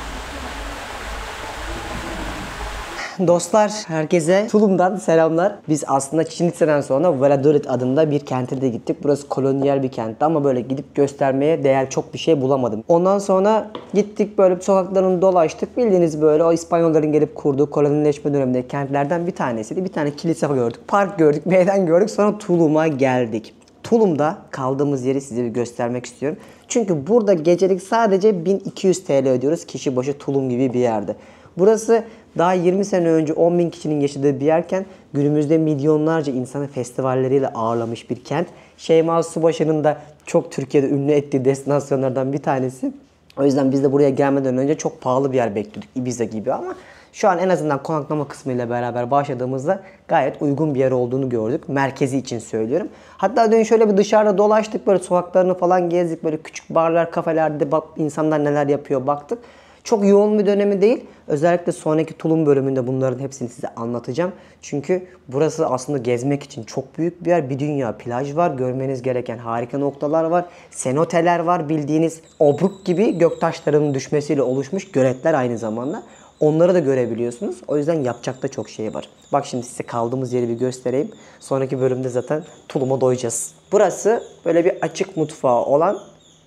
Speaker 1: Dostlar, herkese Tulum'dan selamlar. Biz aslında Chichen Itzá'dan sonra Valladolid adında bir kente de gittik. Burası kolonyal bir kentti ama böyle gidip göstermeye değer çok bir şey bulamadım. Ondan sonra gittik böyle sokaklarını dolaştık. Bildiğiniz böyle o İspanyolların gelip kurduğu kolonileşme dönemindeki kentlerden bir tanesiydi. Bir tane kilise gördük, park gördük, meydan gördük. Sonra Tulum'a geldik. Tulum'da kaldığımız yeri size bir göstermek istiyorum. Çünkü burada gecelik sadece 1200 TL ödüyoruz kişi başı Tulum gibi bir yerde. Burası daha 20 sene önce 10.000 kişinin yaşadığı bir yerken günümüzde milyonlarca insanı festivalleriyle ağırlamış bir kent. Şeyma Subaşı'nın da çok Türkiye'de ünlü ettiği destinasyonlardan bir tanesi. O yüzden biz de buraya gelmeden önce çok pahalı bir yer bekliyorduk, Ibiza gibi, ama şu an en azından konaklama kısmıyla beraber başladığımızda gayet uygun bir yer olduğunu gördük. Merkezi için söylüyorum. Hatta dün şöyle bir dışarıda dolaştık, böyle sokaklarını falan gezdik. Böyle küçük barlar, kafelerde insanlar neler yapıyor baktık. Çok yoğun bir dönemi değil. Özellikle sonraki Tulum bölümünde bunların hepsini size anlatacağım. Çünkü burası aslında gezmek için çok büyük bir yer. Bir dünya plaj var. Görmeniz gereken harika noktalar var. Cenoteler var. Bildiğiniz obruk gibi göktaşlarının düşmesiyle oluşmuş göletler aynı zamanda. Onları da görebiliyorsunuz. O yüzden yapacak da çok şey var. Bak şimdi size kaldığımız yeri bir göstereyim. Sonraki bölümde zaten Tulum'a doyacağız. Burası böyle bir açık mutfağı olan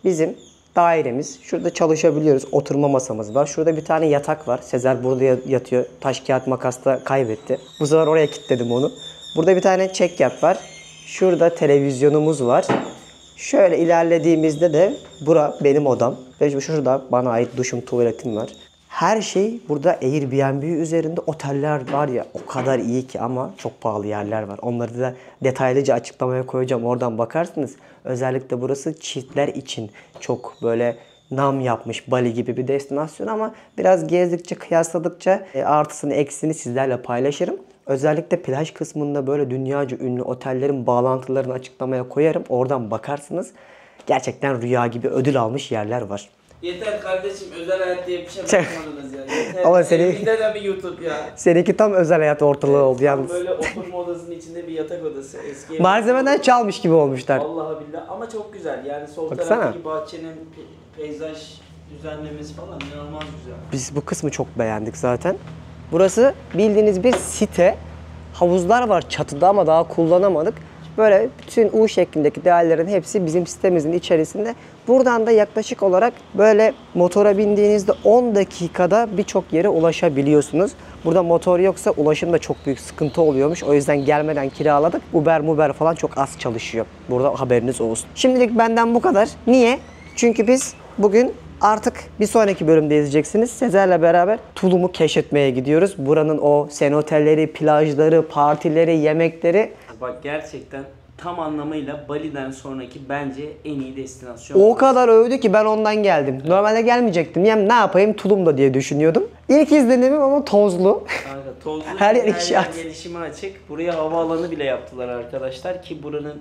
Speaker 1: bizim dairemiz. Şurada çalışabiliyoruz. Oturma masamız var. Şurada bir tane yatak var. Sezer burada yatıyor. Taş kağıt makasta kaybetti. Bu sefer oraya kilitledim onu. Burada bir tane çekyat var. Şurada televizyonumuz var. Şöyle ilerlediğimizde de bura benim odam. Ve şurada bana ait duşum, tuvaletim var. Her şey burada Airbnb üzerinde. Oteller var ya o kadar iyi ki ama çok pahalı yerler var. Onları da detaylıca açıklamaya koyacağım. Oradan bakarsınız. Özellikle burası çiftler için çok böyle nam yapmış Bali gibi bir destinasyon ama biraz gezdikçe, kıyasladıkça artısını eksini sizlerle paylaşırım. Özellikle plaj kısmında böyle dünyaca ünlü otellerin bağlantılarını açıklamaya koyarım. Oradan bakarsınız. Gerçekten rüya gibi ödül almış yerler var.
Speaker 2: Yeter kardeşim, özel hayat diye bir şey bakmadınız ya. Yeter.
Speaker 1: Ama senin-
Speaker 2: Evinde de bir YouTube ya.
Speaker 1: Seninki tam özel hayat ortalığı oldu yalnız.
Speaker 2: Böyle oturma odasının içinde bir yatak odası. Eski
Speaker 1: Malzemeden çalmış gibi olmuşlar.
Speaker 2: Vallahi billahi ama çok güzel. Yani sol
Speaker 1: Baksana.
Speaker 2: taraftaki bahçenin peyzaj düzenlemesi falan inanılmaz güzel.
Speaker 1: Biz bu kısmı çok beğendik zaten. Burası bildiğiniz bir site. Havuzlar var çatıda ama daha kullanamadık. Böyle bütün U şeklindeki değerlerin hepsi bizim sitemizin içerisinde. Buradan da yaklaşık olarak böyle motora bindiğinizde 10 dakikada birçok yere ulaşabiliyorsunuz. Burada motor yoksa ulaşımda çok büyük sıkıntı oluyormuş. O yüzden gelmeden kiraladık. Uber falan çok az çalışıyor. Burada haberiniz olsun. Şimdilik benden bu kadar. Niye? Çünkü biz bugün artık bir sonraki bölümde izleyeceksiniz. Sezer'le beraber Tulum'u keşfetmeye gidiyoruz. Buranın o cenoteleri, plajları, partileri, yemekleri.
Speaker 2: Bak gerçekten tam anlamıyla Bali'den sonraki bence en iyi destinasyon.
Speaker 1: O kadar övdü ki ben ondan geldim. Normalde gelmeyecektim. Yani ne yapayım Tulum'da diye düşünüyordum. İlk izlenimim ama tozlu.
Speaker 2: Kanka, tozlu
Speaker 1: Her yer
Speaker 2: yer
Speaker 1: inşaat.
Speaker 2: gelişime açık. Buraya havaalanı bile yaptılar arkadaşlar ki buranın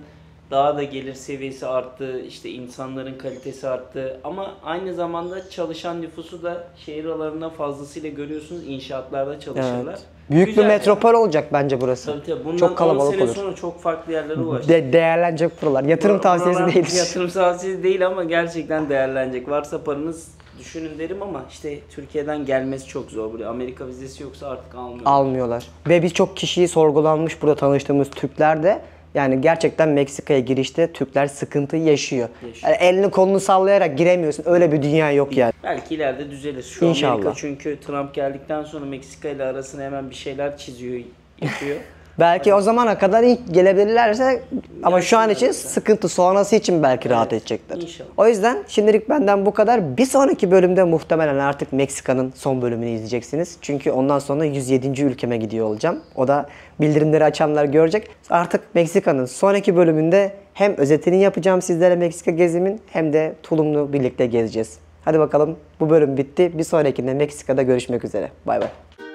Speaker 2: daha da gelir seviyesi arttı, işte insanların kalitesi arttı ama aynı zamanda çalışan nüfusu da şehir aralarında fazlasıyla görüyorsunuz, inşaatlarda çalışırlar.
Speaker 1: Evet. Büyük
Speaker 2: Güzel
Speaker 1: bir metropol olacak bence burası.
Speaker 2: Tabii tabii. Bundan
Speaker 1: çok kalabalık
Speaker 2: 10 sene
Speaker 1: olur.
Speaker 2: sonra çok farklı yerlere ulaşacak.
Speaker 1: Değerlenecek buralar. Yatırım tavsiyesi
Speaker 2: Buralar
Speaker 1: değildir.
Speaker 2: Yatırım tavsiyesi değil ama gerçekten değerlenecek. Varsa paranız düşünün derim ama işte Türkiye'den gelmesi çok zor buraya. Amerika vizesi yoksa artık
Speaker 1: Almıyorlar. Ve birçok kişiyi sorgulanmış burada tanıştığımız Türkler de. Yani gerçekten Meksika'ya girişte Türkler sıkıntı yaşıyor. Yani elini kolunu sallayarak giremiyorsun. Öyle bir dünya yok yani.
Speaker 2: Belki ileride düzelir. Şu
Speaker 1: İnşallah.
Speaker 2: Amerika çünkü Trump geldikten sonra Meksika ile arasına hemen bir şeyler çiziyor, yapıyor.
Speaker 1: Belki o zamana kadar ilk gelebilirlerse ama şu an için sıkıntı, sonrası için belki rahat edecekler.
Speaker 2: İnşallah.
Speaker 1: O yüzden şimdilik benden bu kadar. Bir sonraki bölümde muhtemelen artık Meksika'nın son bölümünü izleyeceksiniz. Çünkü ondan sonra 107. ülkeme gidiyor olacağım. O da bildirimleri açanlar görecek. Artık Meksika'nın sonraki bölümünde hem özetini yapacağım sizlere Meksika gezimin hem de tulumlu birlikte gezeceğiz. Hadi bakalım, bu bölüm bitti. Bir sonrakinde Meksika'da görüşmek üzere. Bay bay.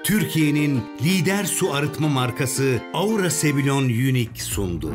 Speaker 3: Türkiye'nin lider su arıtma markası Aura Sebilon Unique sundu.